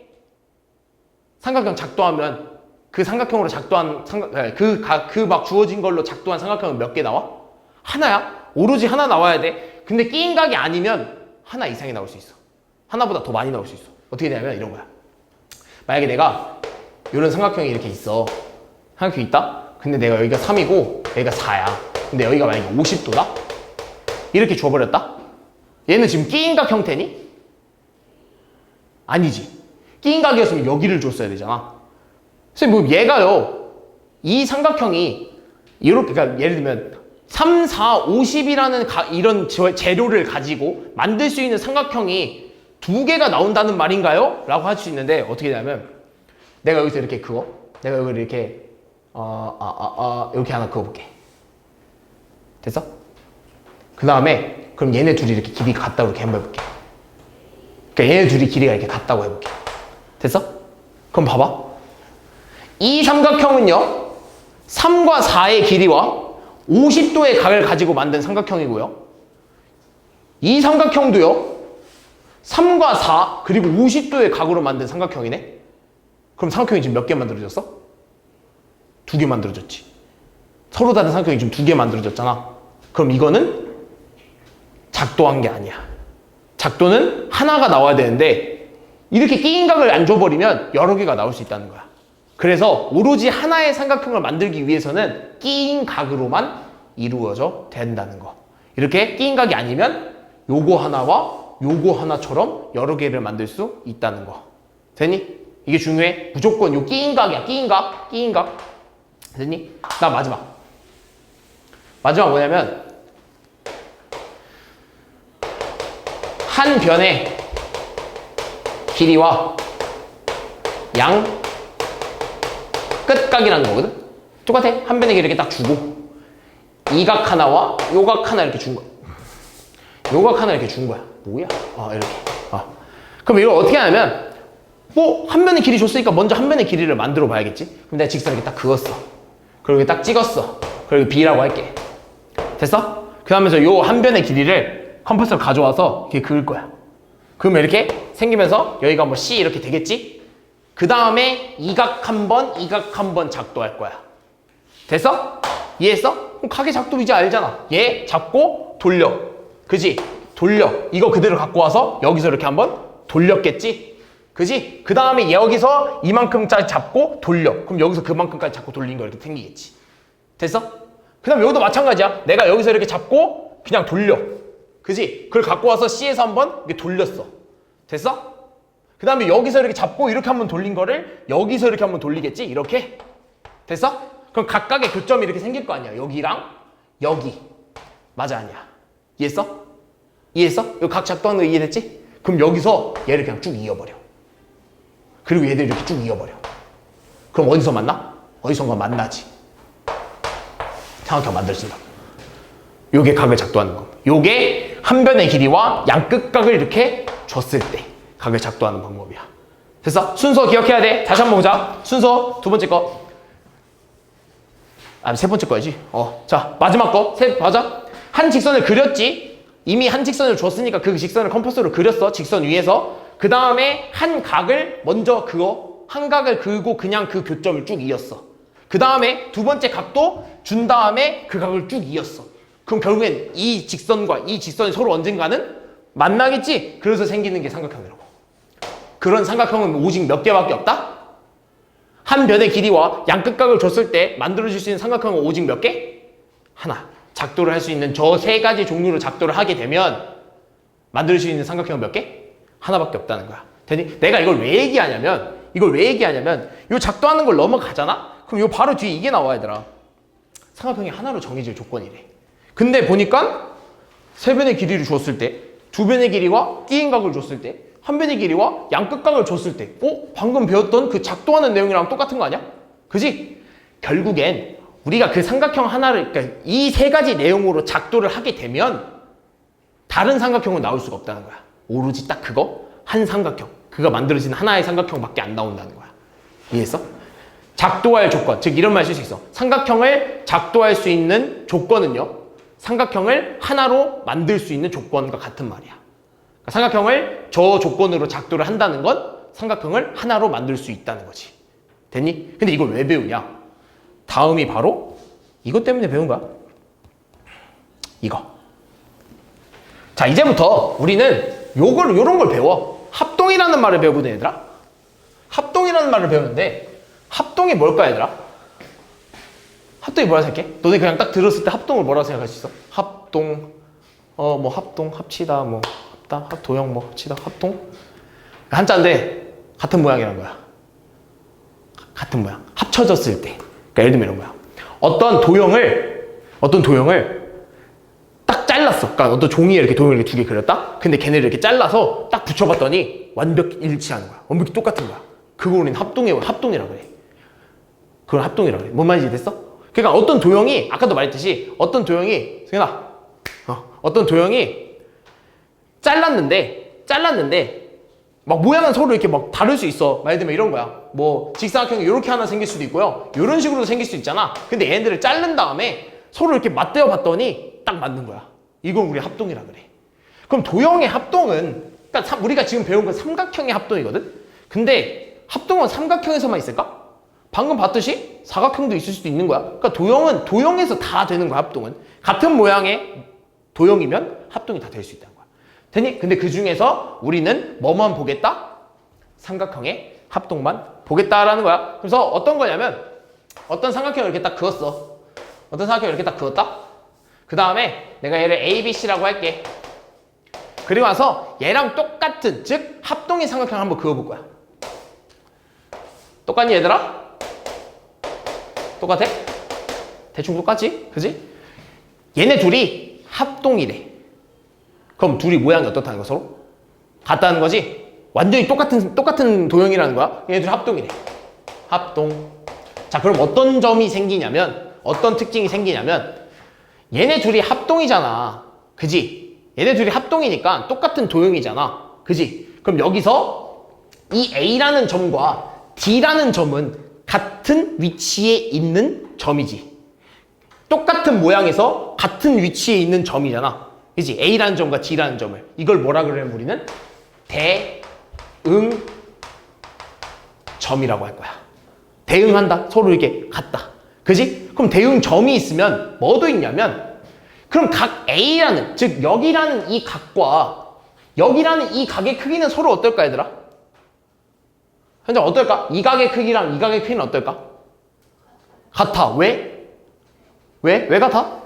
삼각형 작도하면 그 삼각형으로 작도한 그 막 주어진 걸로 작도한 삼각형은 몇 개 나와? 하나야. 오로지 하나 나와야 돼. 근데 끼인 각이 아니면 하나 이상이 나올 수 있어. 하나보다 더 많이 나올 수 있어. 어떻게 되냐면 이런 거야. 만약에 내가 이런 삼각형이 이렇게 있어. 삼각형이 있다? 근데 내가 여기가 3이고 여기가 4야. 근데 여기가 만약에 50도다? 이렇게 줘버렸다? 얘는 지금 끼인각 형태니? 아니지. 끼인각이었으면 여기를 줬어야 되잖아. 선생님, 뭐 얘가요, 이 삼각형이 이렇게, 그러니까 예를 들면 3, 4, 50이라는 이런 재료를 가지고 만들 수 있는 삼각형이 두 개가 나온다는 말인가요? 라고 할 수 있는데, 어떻게 되냐면 내가 여기서 이렇게 그어, 내가 여기를 이렇게 이렇게 하나 그어볼게. 됐어? 그 다음에 그럼 얘네 둘이 이렇게 길이가 같다고 이렇게 한번 해볼게. 그러니까 얘네 둘이 길이가 이렇게 같다고 해볼게. 됐어? 그럼 봐봐. 이 삼각형은요, 3과 4의 길이와 50도의 각을 가지고 만든 삼각형이고요. 이 삼각형도요, 3과 4 그리고 50도의 각으로 만든 삼각형이네. 그럼 삼각형이 지금 몇 개 만들어졌어? 2개 만들어졌지. 서로 다른 삼각형이 지금 2개 만들어졌잖아. 그럼 이거는 작도한 게 아니야. 작도는 하나가 나와야 되는데 이렇게 끼인 각을 안 줘버리면 여러 개가 나올 수 있다는 거야. 그래서 오로지 하나의 삼각형을 만들기 위해서는 끼인 각으로만 이루어져 된다는 거. 이렇게 끼인 각이 아니면 요거 하나와 요거 하나처럼 여러 개를 만들 수 있다는 거. 됐니? 이게 중요해. 무조건 요 끼인 각이야. 끼인 각, 끼인 각. 됐니? 나 마지막 뭐냐면, 한 변의 길이와 양 끝각이라는 거거든? 똑같아. 한 변의 길이 이렇게 딱 주고, 이 각 하나와 요 각 하나 이렇게 준 거야. 요 각 하나 이렇게 준 거야. 뭐야? 이렇게. 그럼 이걸 어떻게 하냐면, 뭐, 한 변의 길이 줬으니까 먼저 한 변의 길이를 만들어 봐야겠지? 그럼 내가 직선 이렇게 딱 그었어. 그리고 이렇게 딱 찍었어. 그리고 B라고 할게. 됐어? 그 다음에서 요 한 변의 길이를 컴퍼스를 가져와서 이렇게 그을 거야. 그러면 이렇게 생기면서 여기가 뭐 C 이렇게 되겠지? 그 다음에 이 각 한 번, 이 각 한 번 작도할 거야. 됐어? 이해했어? 그럼 각의 작도 이제 알잖아. 얘 잡고 돌려. 그지? 돌려. 이거 그대로 갖고 와서 여기서 이렇게 한번 돌렸겠지? 그지? 그 다음에 여기서 이만큼까지 잡고 돌려. 그럼 여기서 그만큼까지 잡고 돌린 거 이렇게 생기겠지. 됐어? 그 다음에 여기도 마찬가지야. 내가 여기서 이렇게 잡고 그냥 돌려. 그지? 그걸 갖고 와서 C에서 한번 이렇게 돌렸어. 됐어? 그 다음에 여기서 이렇게 잡고 이렇게 한번 돌린 거를 여기서 이렇게 한번 돌리겠지? 이렇게? 됐어? 그럼 각각의 교점이 이렇게 생길 거 아니야. 여기랑 여기. 맞아, 아니야? 이해했어? 이해했어? 여기 각 작도하는 거 이해됐지? 그럼 여기서 얘를 그냥 쭉 이어버려. 그리고 얘들 이렇게 쭉 이어버려. 그럼 어디서 만나? 어디선가 만나지. 삼각형 만들 수 있다. 요게 각을 작도하는 거. 요게 한 변의 길이와 양 끝각을 이렇게 줬을 때 각을 작도하는 방법이야. 됐어? 순서 기억해야 돼. 다시 한번 보자. 순서 두 번째 거. 세 번째 거야지. 자, 마지막 거. 맞아? 한 직선을 그렸지. 이미 한 직선을 줬으니까 그 직선을 컴퍼스로 그렸어. 직선 위에서. 그 다음에 한 각을 먼저 그어. 한 각을 그고 그냥 그 교점을 쭉 이었어. 그 다음에 두 번째 각도 준 다음에 그 각을 쭉 이었어. 그럼 결국엔 이 직선과 이 직선이 서로 언젠가는 만나겠지? 그래서 생기는 게 삼각형이라고. 그런 삼각형은 오직 몇 개밖에 없다? 한 변의 길이와 양 끝각을 줬을 때 만들어질 수 있는 삼각형은 오직 몇 개? 하나. 작도를 할 수 있는 저 세 가지 종류로 작도를 하게 되면 만들 수 있는 삼각형은 몇 개? 하나밖에 없다는 거야. 되니? 내가 이걸 왜 얘기하냐면 이 작도하는 걸 넘어가잖아? 그럼 이 바로 뒤에 이게 나와, 얘들아. 삼각형이 하나로 정해질 조건이래. 근데 보니까 세 변의 길이를 줬을 때, 두 변의 길이와 끼인 각을 줬을 때, 한 변의 길이와 양 끝각을 줬을 때, 방금 배웠던 그 작도하는 내용이랑 똑같은 거 아니야? 그지? 결국엔 우리가 그 삼각형 하나를, 그러니까 이 세 가지 내용으로 작도를 하게 되면 다른 삼각형은 나올 수가 없다는 거야. 오로지 딱 그거 한 삼각형, 그가 만들어진 하나의 삼각형밖에 안 나온다는 거야. 이해했어? 작도할 조건, 즉 이런 말 쓸 수 있어. 삼각형을 작도할 수 있는 조건은요, 삼각형을 하나로 만들 수 있는 조건과 같은 말이야. 그러니까 삼각형을 저 조건으로 작도를 한다는 건 삼각형을 하나로 만들 수 있다는 거지. 됐니? 근데 이걸 왜 배우냐? 다음이 바로 이것 때문에 배운 거야. 이거. 자, 이제부터 우리는 요런 걸 배워. 합동이라는 말을 배우거든, 얘들아. 합동이라는 말을 배우는데, 합동이 뭘까, 얘들아? 합동이 뭐라 생각해? 너네 그냥 딱 들었을 때 합동을 뭐라고 생각할 수 있어? 합동, 뭐 합동, 합치다, 뭐 합다, 도형, 뭐 합치다, 합동? 한자인데 같은 모양이란 거야. 같은 모양. 합쳐졌을 때. 그러니까 예를 들면 이런 거야. 어떤 도형을 딱 잘랐어. 그러니까 어떤 종이에 이렇게 도형을 이렇게 두 개 그렸다? 근데 걔네를 이렇게 잘라서 딱 붙여봤더니 완벽히 일치하는 거야. 완벽히 똑같은 거야. 그걸 우리는 합동이라고 그래. 그걸 합동이라고 그래. 뭔 말인지 됐어? 그러니까 어떤 도형이, 아까도 말했듯이 어떤 도형이, 승현아, 어떤 도형이 잘랐는데 막 모양은 서로 이렇게 막 다를 수 있어. 예를 들면 이런 거야. 뭐 직사각형이 이렇게 하나 생길 수도 있고요. 이런 식으로 생길 수도 있잖아. 근데 얘네들을 자른 다음에 서로 이렇게 맞대어 봤더니 딱 맞는 거야. 이걸 우리 합동이라 그래. 그럼 도형의 합동은, 그러니까 우리가 지금 배운 건 삼각형의 합동이거든. 근데 합동은 삼각형에서만 있을까? 방금 봤듯이 사각형도 있을 수도 있는 거야. 그러니까 도형은 도형에서 다 되는 거야. 합동은 같은 모양의 도형이면 합동이 다 될 수 있다는 거야. 됐니? 근데 그 중에서 우리는 뭐만 보겠다? 삼각형의 합동만 보겠다라는 거야. 그래서 어떤 거냐면, 어떤 삼각형을 이렇게 딱 그었어. 어떤 삼각형을 이렇게 딱 그었다? 그 다음에 내가 얘를 A, B, C라고 할게. 그리고 나서 얘랑 똑같은, 즉 합동의 삼각형을 한번 그어볼 거야. 똑같니 얘들아? 똑같아? 대충 똑같지? 그지? 얘네 둘이 합동이래. 그럼 둘이 모양이 어떻다는 거 서로? 같다는 거지? 완전히 똑같은 도형이라는 거야. 얘네 둘이 합동이래. 합동. 자, 그럼 어떤 점이 생기냐면, 어떤 특징이 생기냐면, 얘네 둘이 합동이잖아. 그지? 얘네 둘이 합동이니까 똑같은 도형이잖아. 그지? 그럼 여기서 이 A라는 점과 D라는 점은 같은 위치에 있는 점이지. 똑같은 모양에서 같은 위치에 있는 점이잖아. 그지? A라는 점과 D라는 점을. 이걸 뭐라 그러냐면 우리는 대응점이라고 할 거야. 대응한다. 서로 이렇게 같다. 그지? 그럼 대응점이 있으면 뭐도 있냐면, 그럼 각 A라는, 즉 여기라는 이 각과 여기라는 이 각의 크기는 서로 어떨까, 얘들아? 현재 어떨까? 이 각의 크기랑 이 각의 크기는 어떨까? 같아. 왜? 왜 같아?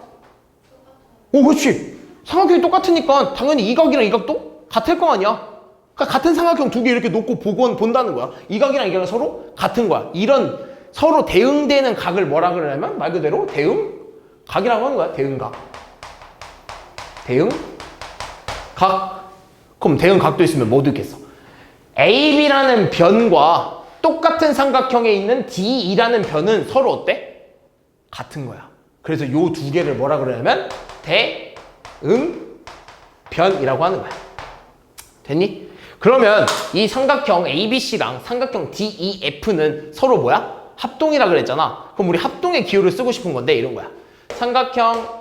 오, 그렇지. 삼각형이 똑같으니까 당연히 이 각이랑 이 각도 같을 거 아니야. 그러니까 같은 삼각형 두 개 이렇게 놓고 본다는 거야. 이 각이랑 이 각은 서로 같은 거야. 이런 서로 대응되는 각을 뭐라 그러냐면 말 그대로 대응각이라고 하는 거야. 대응각. 대응각. 그럼 대응각도 있으면 뭐도 있겠어? AB라는 변과 똑같은 삼각형에 있는 DE라는 변은 서로 어때? 같은 거야. 그래서 요 두 개를 뭐라 그러냐면 대응변이라고 하는 거야. 됐니? 그러면 이 삼각형 ABC랑 삼각형 DEF는 서로 뭐야? 합동이라 그랬잖아. 그럼 우리 합동의 기호를 쓰고 싶은 건데 이런 거야. 삼각형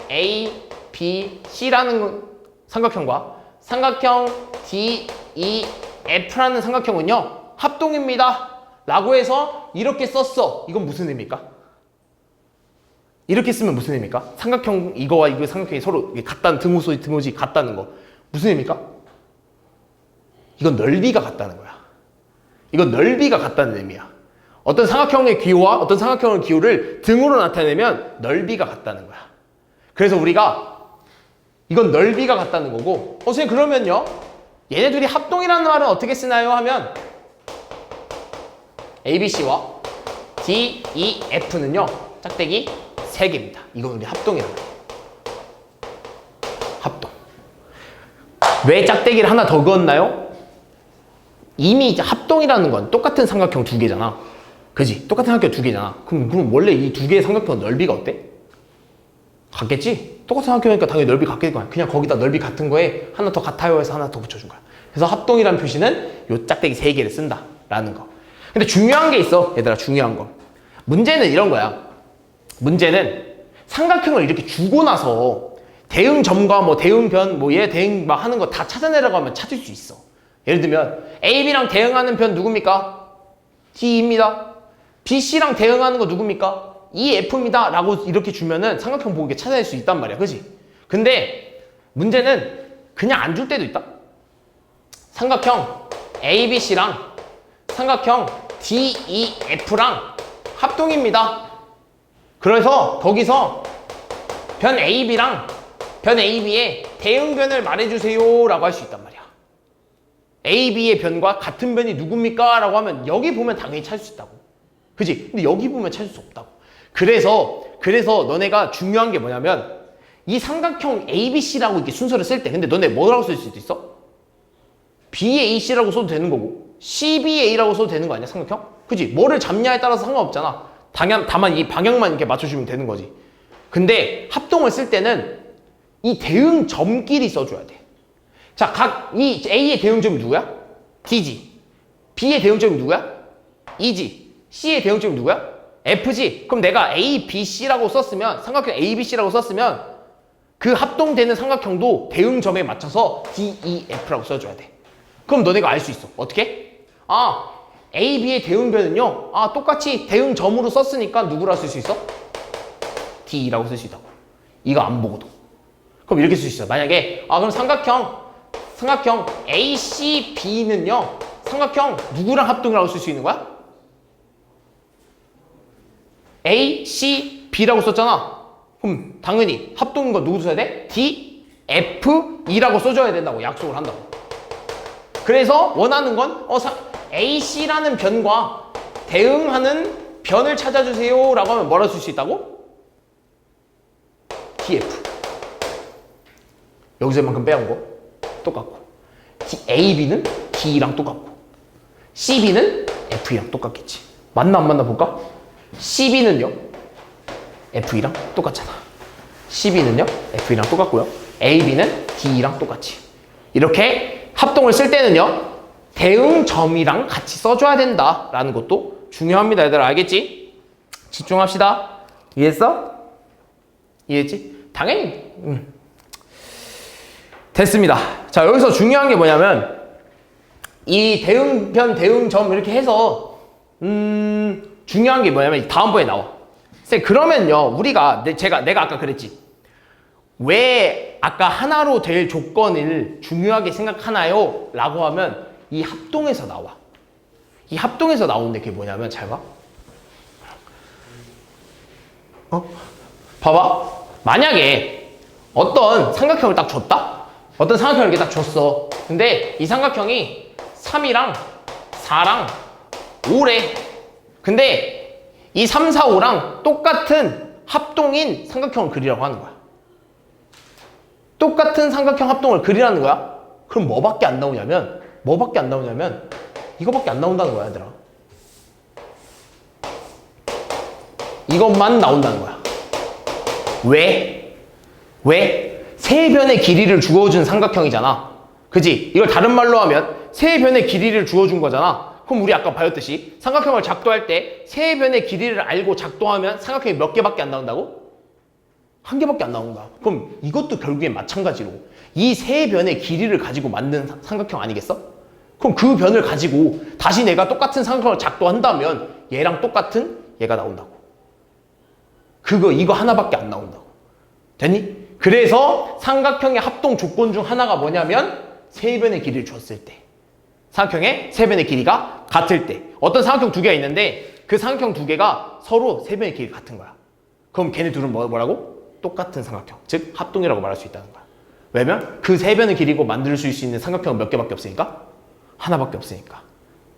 ABC라는 삼각형과 삼각형 DEF라는 삼각형은요 합동입니다 라고 해서 이렇게 썼어. 이건 무슨 의미일까? 이렇게 쓰면 무슨 의미일까? 삼각형 이거와 이거 삼각형이 서로 같다는, 등호지 같다는 거 무슨 의미일까? 이건 넓이가 같다는 거야. 이건 넓이가 같다는 의미야. 어떤 삼각형의 기호와 어떤 삼각형의 기호를 등으로 나타내면 넓이가 같다는 거야. 그래서 우리가 이건 넓이가 같다는 거고, 선생님 그러면요 얘네 둘이 합동이라는 말은 어떻게 쓰나요? 하면 ABC와 DEF는요 짝대기 3개입니다. 이건 우리 합동이라고 해요. 합동. 왜 짝대기를 하나 더 그었나요? 이미 이제 합동이라는 건 똑같은 삼각형 2개잖아. 그지? 똑같은 삼각형 2개잖아. 그럼 원래 이 2개의 삼각형 넓이가 어때? 같겠지? 똑같은 삼각형이니까 당연히 넓이 같게 될 거야. 그냥 거기다 넓이 같은 거에 하나 더 같아요 해서 하나 더 붙여준 거야. 그래서 합동이라는 표시는 요 짝대기 3개를 쓴다라는 거. 근데 중요한 게 있어. 얘들아, 중요한 거. 문제는 이런 거야. 문제는 삼각형을 이렇게 주고 나서 대응점과 뭐 대응변, 뭐 얘 대응 막 하는 거 다 찾아내라고 하면 찾을 수 있어. 예를 들면 AB랑 대응하는 변 누굽니까? D입니다. BC랑 대응하는 거 누굽니까? EF입니다. 라고 이렇게 주면은 삼각형 보고 찾아낼 수 있단 말이야. 그지? 근데 문제는 그냥 안 줄 때도 있다. 삼각형 ABC랑 삼각형 DEF랑 합동입니다. 그래서 거기서 변 AB랑 변 AB의 대응변을 말해주세요 라고 할 수 있단 말이야. AB의 변과 같은 변이 누굽니까? 라고 하면 여기 보면 당연히 찾을 수 있다고. 그지? 근데 여기 보면 찾을 수 없다고. 그래서 너네가 중요한 게 뭐냐면 이 삼각형 ABC라고 이렇게 순서를 쓸 때 근데 너네 뭐라고 쓸 수도 있어? BAC라고 써도 되는 거고 CBA라고 써도 되는 거 아니야 삼각형? 그지? 뭐를 잡냐에 따라서 상관없잖아. 다만 이 방향만 이렇게 맞춰주면 되는 거지. 근데 합동을 쓸 때는 이 대응점끼리 써줘야 돼. 자, 각 이 A의 대응점이 누구야? D지. B의 대응점이 누구야? E지. C의 대응점이 누구야? F지. 그럼 내가 A, B, C라고 썼으면 삼각형 A, B, C라고 썼으면 그 합동되는 삼각형도 대응점에 맞춰서 D, E, F라고 써줘야 돼. 그럼 너네가 알 수 있어. 어떻게? 아, A, B의 대응변은요. 아, 똑같이 대응점으로 썼으니까 누구라 쓸 수 있어? D라고 쓸 수 있다고. 이거 안 보고도. 그럼 이렇게 쓸 수 있어. 만약에 그럼 삼각형 ACB는요. 삼각형 누구랑 합동이라고 쓸 수 있는 거야? ACB라고 썼잖아. 그럼 당연히 합동인 거 누구 써야 돼? DFE라고 써줘야 된다고 약속을 한다고. 그래서 원하는 건 AC라는 변과 대응하는 변을 찾아주세요 라고 하면 뭐라 쓸 수 있다고? DF. 여기서 이만큼 빼온 거 똑같고 AB는 D랑 똑같고 CB는 F랑 똑같겠지. 맞나 안 맞나 볼까? CB는요 F랑 똑같잖아. CB는요 F랑 똑같고요. AB는 D랑 똑같이. 이렇게 합동을 쓸 때는요 대응점이랑 같이 써줘야 된다라는 것도 중요합니다. 얘들아 알겠지? 집중합시다. 이해했어? 이해했지? 당연히 됐습니다. 자, 여기서 중요한 게 뭐냐면 이 대응변, 대응점 이렇게 해서 중요한 게 뭐냐면 다음번에 나와. 쌤, 그러면요 우리가 내가 아까 그랬지. 왜 아까 하나로 될 조건을 중요하게 생각하나요? 라고 하면 이 합동에서 나와. 이 합동에서 나오는데 그게 뭐냐면 잘 봐. 봐봐. 만약에 어떤 삼각형을 딱 줬다? 어떤 삼각형을 이렇게 딱 줬어. 근데 이 삼각형이 3이랑 4랑 5래. 근데 이 3, 4, 5랑 똑같은 합동인 삼각형을 그리라고 하는 거야. 똑같은 삼각형 합동을 그리라는 거야. 그럼 뭐밖에 안 나오냐면 이거밖에 안 나온다는 거야, 얘들아. 이것만 나온다는 거야. 왜? 세 변의 길이를 주어준 삼각형이잖아. 그지? 이걸 다른 말로 하면 세 변의 길이를 주어준 거잖아. 그럼 우리 아까 배웠듯이 삼각형을 작도할 때 세 변의 길이를 알고 작도하면 삼각형이 몇 개밖에 안 나온다고? 한 개밖에 안 나온다. 그럼 이것도 결국엔 마찬가지로 이 세 변의 길이를 가지고 만든 삼각형 아니겠어? 그럼 그 변을 가지고 다시 내가 똑같은 삼각형을 작도한다면 얘랑 똑같은 얘가 나온다고. 이거 하나밖에 안 나온다고. 됐니? 그래서 삼각형의 합동 조건 중 하나가 뭐냐면 세 변의 길이를 줬을 때, 삼각형의 세 변의 길이가 같을 때. 어떤 삼각형 두 개가 있는데 그 삼각형 두 개가 서로 세 변의 길이가 같은 거야. 그럼 걔네 둘은 뭐라고? 똑같은 삼각형, 즉 합동이라고 말할 수 있다는 거야. 왜냐면 그 세 변의 길이고 만들 수 있는 삼각형은 몇 개밖에 없으니까? 하나밖에 없으니까.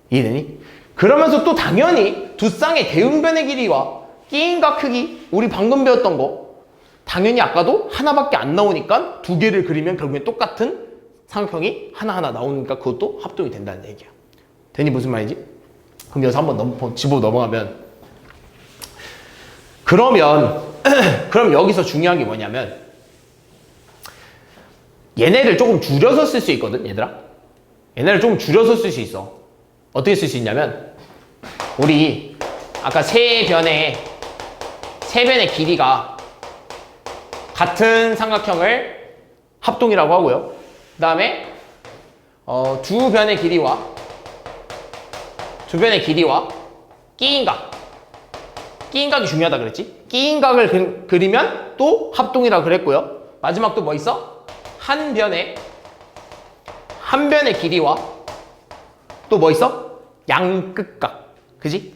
이해되니? 그러면서 또 당연히 두 쌍의 대응변의 길이와 끼임과 크기, 우리 방금 배웠던 거 당연히 아까도 하나밖에 안 나오니까 두 개를 그리면 결국엔 똑같은 삼각형이 하나하나 나오니까 그것도 합동이 된다는 얘기야. 되니? 무슨 말이지? 그럼 여기서 한번 집어 넘어가면 그럼 여기서 중요한 게 뭐냐면 얘네를 조금 줄여서 쓸 수 있거든, 얘들아. 얘네를 조금 줄여서 쓸 수 있어. 어떻게 쓸 수 있냐면, 우리 아까 세 변의 길이가 같은 삼각형을 합동이라고 하고요. 그 다음에 두 변의 길이와 끼인각이 중요하다 그랬지? 끼인각을 그리면 또 합동이라고 그랬고요. 마지막 또 뭐 있어? 한 변의 길이와 또 뭐 있어? 양끝각. 그지?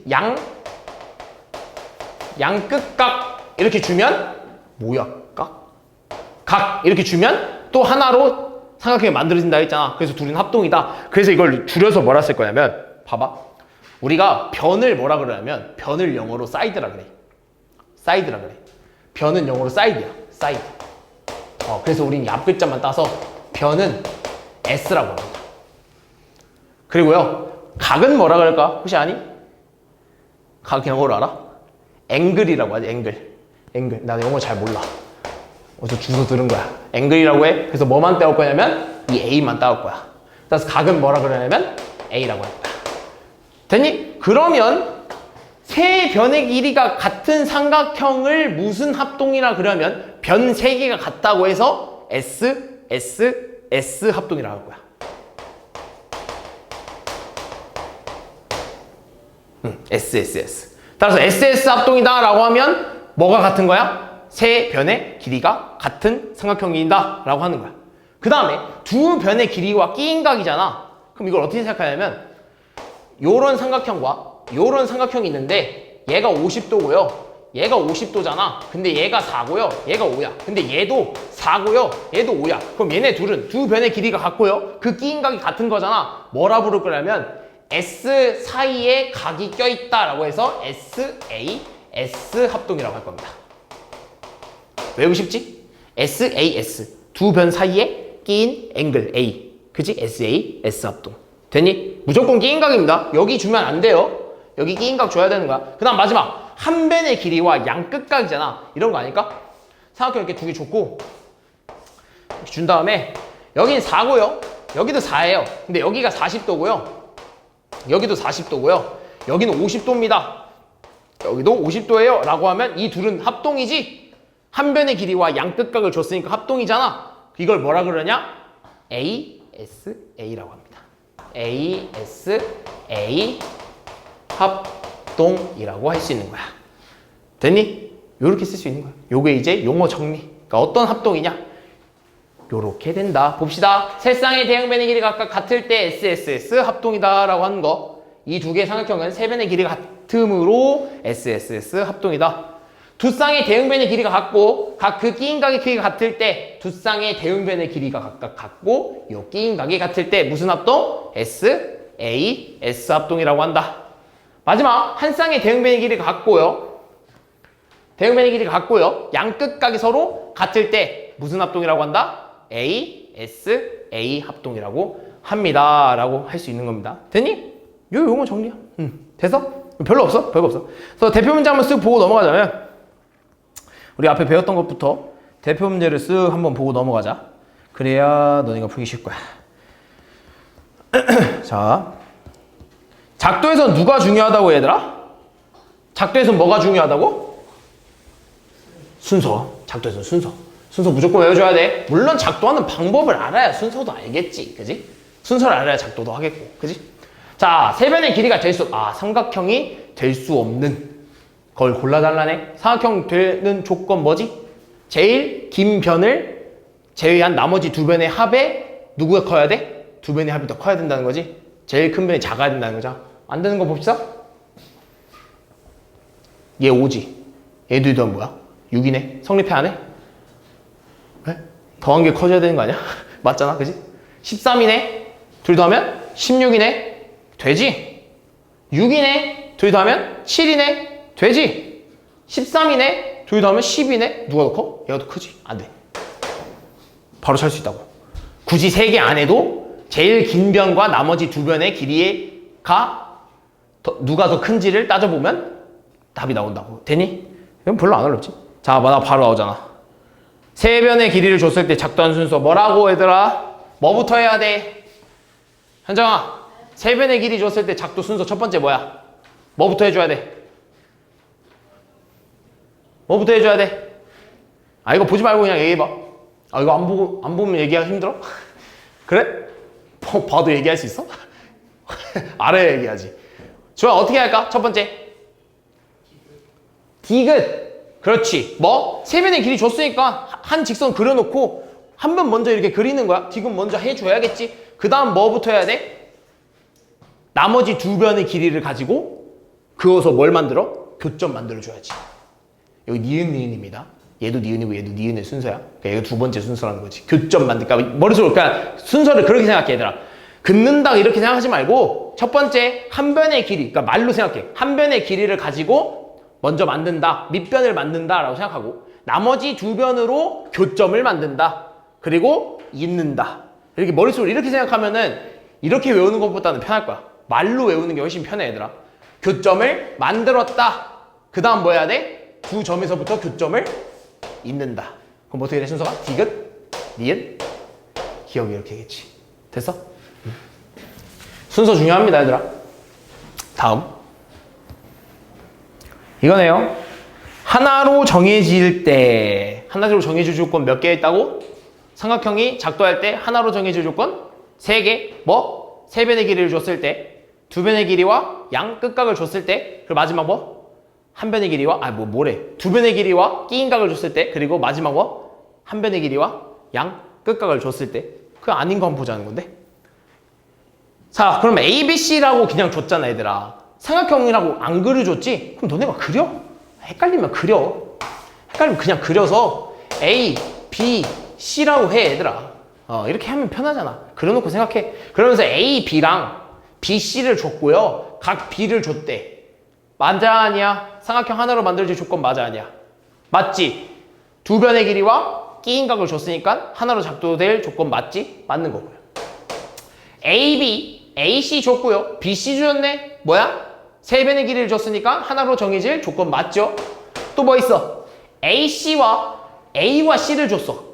양끝각 이렇게 주면 뭐야? 각 이렇게 주면 또 하나로 삼각형이 만들어진다 했잖아. 그래서 둘은 합동이다. 그래서 이걸 줄여서 뭐라 쓸 거냐면, 봐봐. 우리가 변을 뭐라 그러냐면, 변을 영어로 사이드라 그래. 변은 영어로 사이드야. 사이드. 그래서 우린 앞글자만 따서 변은 S라고 합니다. 그리고요, 각은 뭐라 그럴까? 혹시 아니? 각 영어로 알아? 앵글이라고 하지. 앵글. 나 영어 잘 몰라. 어디서 주워 들은 거야. 앵글이라고 해. 그래서 뭐만 떼올 거냐면 이 A만 따올 거야. 그래서 각은 뭐라 그러냐면 A라고 할 거야. 됐니? 그러면 세 변의 길이가 같은 삼각형을 무슨 합동이라 그러면 변 세 개가 같다고 해서 S 합동이라고 할 거야. S. 따라서 SS 합동이다 라고 하면 뭐가 같은 거야? 세 변의 길이가 같은 삼각형이다 라고 하는 거야. 그 다음에 두 변의 길이와 끼인각이잖아. 그럼 이걸 어떻게 생각하냐면, 요런 삼각형과 요런 삼각형이 있는데 얘가 50도고요. 얘가 50도잖아. 근데 얘가 4고요. 얘가 5야. 근데 얘도 4고요. 얘도 5야. 그럼 얘네 둘은 두 변의 길이가 같고요. 그 끼인각이 같은 거잖아. 뭐라 부를 거냐면 S 사이에 각이 껴있다 라고 해서 SAS 합동이라고 할 겁니다. 외우기 쉽지? SAS. 두 변 사이에 끼인 앵글 A. 그치? SAS 합동. 됐니? 무조건 끼인각입니다. 여기 주면 안 돼요. 여기 끼인각 줘야 되는 거야. 그 다음 마지막. 한 변의 길이와 양끝각이잖아. 이런 거 아닐까? 삼각형 이렇게 두 개 줬고, 이렇게 준 다음에, 여긴 4고요. 여기도 4예요. 근데 여기가 40도고요. 여기도 40도고요. 여기는 50도입니다. 여기도 50도예요. 라고 하면 이 둘은 합동이지? 한 변의 길이와 양끝각을 줬으니까 합동이잖아. 이걸 뭐라 그러냐? ASA라고 합니다. ASA 합동이라고 할 수 있는 거야. 됐니? 요렇게 쓸 수 있는 거야. 요게 이제 용어 정리. 그러니까 어떤 합동이냐? 요렇게 된다. 봅시다. 세 쌍의 대형변의 길이가 각각 같을 때 SSS 합동이다 라고 하는 거. 이 두 개의 삼각형은 세 변의 길이가 같음으로 SSS 합동이다. 두 쌍의 대응변의 길이가 같고 각 그 끼인각의 크기가 같을 때 두 쌍의 대응변의 길이가 각각 같고 요 끼인각이 같을 때 무슨 합동? SAS 합동이라고 한다. 마지막 한 쌍의 대응변의 길이가 같고요. 대응변의 길이가 같고요. 양끝각이 서로 같을 때 무슨 합동이라고 한다? ASA 합동이라고 합니다. 라고 할 수 있는 겁니다. 됐니? 요 용어 정리야. 돼서? 별로 없어? 별거 없어. 그래서 대표 문제 한번 쓱 보고 넘어가자면 우리 앞에 배웠던 것부터 대표 문제를 쓱 한번 보고 넘어가자. 그래야 너네가 풀기 쉽을 거야. 자, 작도에서 누가 중요하다고 얘들아? 작도에서 뭐가 중요하다고? 순서. 작도에서 순서. 순서 무조건 외워줘야 돼. 물론 작도하는 방법을 알아야 순서도 알겠지. 그지? 순서를 알아야 작도도 하겠고. 그지? 자, 세 변의 길이가 될 수, 삼각형이 될 수 없는 걸 골라달라네. 삼각형 되는 조건 뭐지? 제일 긴 변을 제외한 나머지 두 변의 합에 누구가 커야 돼? 두 변의 합이 더 커야 된다는 거지. 제일 큰 변이 작아야 된다는 거죠. 안 되는 거 봅시다. 얘 5지. 얘도 더하면 뭐야? 6이네. 성립해 안 해? 네? 더한 게 커져야 되는 거 아니야? 맞잖아. 그지? 13이네. 둘 더하면 16이네. 되지? 6이네. 둘 더하면 7이네. 되지? 13이네. 둘 더하면 10이네. 누가 더 커? 얘가 더 크지? 안 돼. 바로 찰 수 있다고. 굳이 3개 안 해도 제일 긴 변과 나머지 두 변의 길이가 누가 더 큰지를 따져보면 답이 나온다고. 되니? 이건 별로 안 어렵지? 자, 나 바로 나오잖아. 세 변의 길이를 줬을 때 작도한 순서 뭐라고 얘들아? 뭐부터 해야 돼? 현정아, 세 변의 길이 줬을 때 작도 순서 첫 번째 뭐야? 뭐부터 해줘야 돼? 뭐부터 해줘야 돼? 아, 이거 보지 말고 그냥 얘기해봐. 아, 이거 안 보면 얘기하기 힘들어? 그래? 봐도 얘기할 수 있어? 알아야 얘기하지. 좋아, 어떻게 할까? 첫 번째. 디귿. 그렇지. 뭐? 세 변의 길이 줬으니까 한 직선 그려놓고 한 번 먼저 이렇게 그리는 거야. 디귿 먼저 해줘야겠지. 그 다음 뭐부터 해야 돼? 나머지 두 변의 길이를 가지고 그어서 뭘 만들어? 교점 만들어줘야지. 여기 니은, 니은입니다. 얘도 니은이고 얘도 니은의 순서야. 그러니까 얘가 두 번째 순서라는 거지. 교점 만들. 그러니까 머릿속으로 그러니까 순서를 그렇게 생각해, 얘들아. 긋는다 이렇게 생각하지 말고 첫 번째 한 변의 길이, 그러니까 말로 생각해. 한 변의 길이를 가지고 먼저 만든다. 밑변을 만든다라고 생각하고 나머지 두 변으로 교점을 만든다. 그리고 잇는다. 이렇게 머릿속으로 이렇게 생각하면은 이렇게 외우는 것보다는 편할 거야. 말로 외우는 게 훨씬 편해, 얘들아. 교점을 만들었다. 그 다음 뭐 해야 돼? 두 점에서부터 교점을 잇는다. 그럼 어떻게 돼, 순서가? 디귿, 니은, 기억이 이렇게 겠지. 됐어? 순서 중요합니다, 얘들아. 다음. 이거네요. 하나로 정해질 때, 하나로 정해질 조건 몇 개 있다고? 삼각형이 작도할 때 하나로 정해질 조건 3개. 뭐? 세 변의 길이를 줬을 때, 두 변의 길이와 양 끝각을 줬을 때, 그리고 마지막 뭐? 한 변의 길이와, 두 변의 길이와 끼인각을 줬을 때, 그리고 마지막 뭐? 한 변의 길이와 양 끝각을 줬을 때. 그거 아닌 거 한번 보자는 건데. 자, 그럼 A, B, C라고 그냥 줬잖아, 얘들아. 삼각형이라고 안 그려줬지? 그럼 너네가 그려? 헷갈리면 그려. 헷갈리면 그냥 그려서 A, B, C라고 해, 얘들아. 이렇게 하면 편하잖아. 그려놓고 생각해. 그러면서 A, B랑 B, C를 줬고요. 각 B를 줬대. 맞아, 아니야? 삼각형 하나로 만들어질 조건 맞아, 아니야? 맞지? 두 변의 길이와 끼인각을 줬으니까 하나로 작도될 조건 맞지? 맞는 거고요. A, B, A, C 줬고요. B, C 줬네? 뭐야? 세 변의 길이를 줬으니까 하나로 정해질 조건 맞죠? 또 뭐 있어? A와 C를 줬어.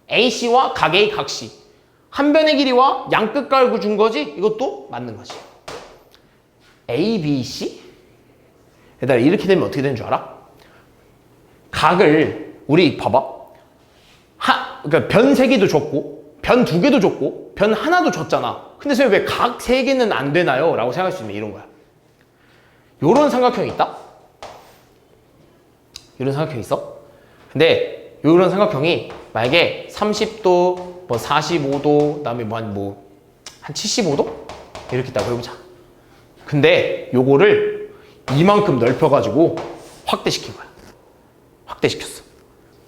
AC와 각 A, 각 C. 한 변의 길이와 양 끝각을 준 거지? 이것도 맞는 거지. A, B, C? 얘들아, 이렇게 되면 어떻게 되는 줄 알아? 각을 우리 봐봐. 그러니까 변 3개도 줬고 변 2개도 줬고 변 하나도 줬잖아. 근데 선생님 왜 각 3개는 안 되나요? 라고 생각할 수 있는 이런 거야. 요런 삼각형이 있다? 이런 삼각형이 있어? 근데 요런 삼각형이 만약에 30도, 뭐 45도, 그다음에 한 75도? 이렇게 있다고 해보자. 근데 요거를 이만큼 넓혀가지고 확대시킨 거야. 확대시켰어.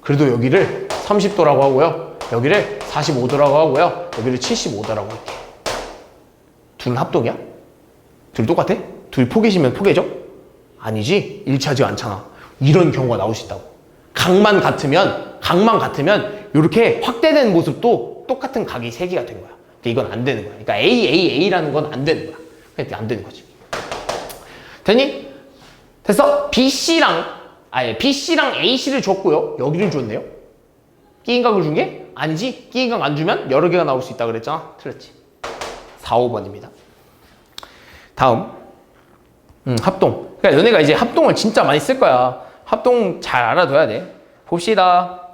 그래도 여기를 30도라고 하고요. 여기를 45도라고 하고요. 여기를 75도라고 할게. 둘은 합동이야? 둘 똑같아? 둘 포개시면 포개져? 아니지. 일치하지 않잖아. 이런 경우가 나올 수 있다고. 각만 같으면 이렇게 확대된 모습도 똑같은 각이 3개가 된 거야. 근데 이건 안 되는 거야. 그러니까 A라는 건 안 되는 거야. 그러니까 안 되는 거지. 됐니? 됐어? BC랑 AC를 줬고요. 여기를 줬네요. 끼인각을 준 게? 아니지. 끼인각 안 주면 여러 개가 나올 수 있다 그랬잖아. 틀렸지. 4, 5번입니다. 다음. 합동. 그러니까 너네가 이제 합동을 진짜 많이 쓸 거야. 합동 잘 알아둬야 돼. 봅시다.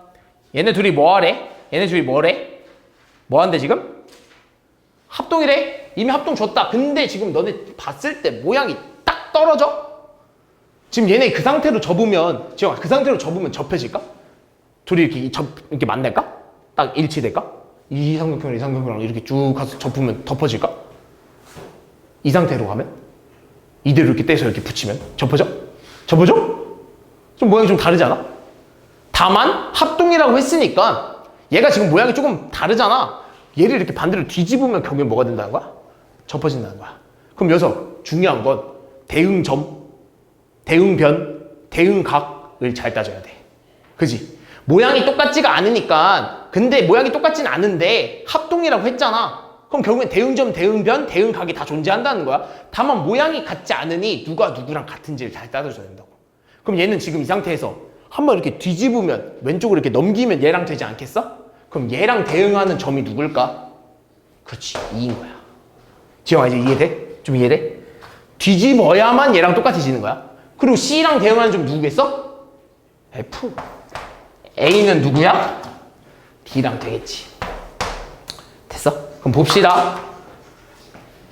얘네 둘이 뭐 하래? 얘네 둘이 뭐래? 뭐 한대 지금? 합동이래. 이미 합동 줬다. 근데 지금 너네 봤을 때 모양이 딱 떨어져? 지금 얘네 그 상태로 접으면 접혀질까? 둘이 이렇게 만날까? 딱 일치될까? 이 삼각형이랑 이렇게 쭉 가서 접으면 덮어질까? 이 상태로 가면? 이대로 이렇게 떼서 이렇게 붙이면 접어져? 좀 모양이 좀 다르지 않아? 다만 합동이라고 했으니까 얘가 지금 모양이 조금 다르잖아. 얘를 이렇게 반대로 뒤집으면 결국엔 뭐가 된다는 거야? 접어진다는 거야. 그럼 여기서 중요한 건 대응점, 대응변, 대응각을 잘 따져야 돼. 그지? 모양이 똑같지가 않으니까. 근데 모양이 똑같진 않은데 합동이라고 했잖아. 그럼 결국엔 대응점, 대응변, 대응각이 다 존재한다는 거야. 다만 모양이 같지 않으니 누가 누구랑 같은지를 잘 따져줘야 된다고. 그럼 얘는 지금 이 상태에서 한번 이렇게 뒤집으면 왼쪽으로 이렇게 넘기면 얘랑 되지 않겠어? 그럼 얘랑 대응하는 점이 누굴까? 그렇지, 2인 거야. 지영아 이제 이해돼? 좀 이해돼? 뒤집어야만 얘랑 똑같아지는 거야. 그리고 C랑 대응하는 점 누구겠어? F. A는 누구야? D랑 되겠지. 됐어? 그럼 봅시다.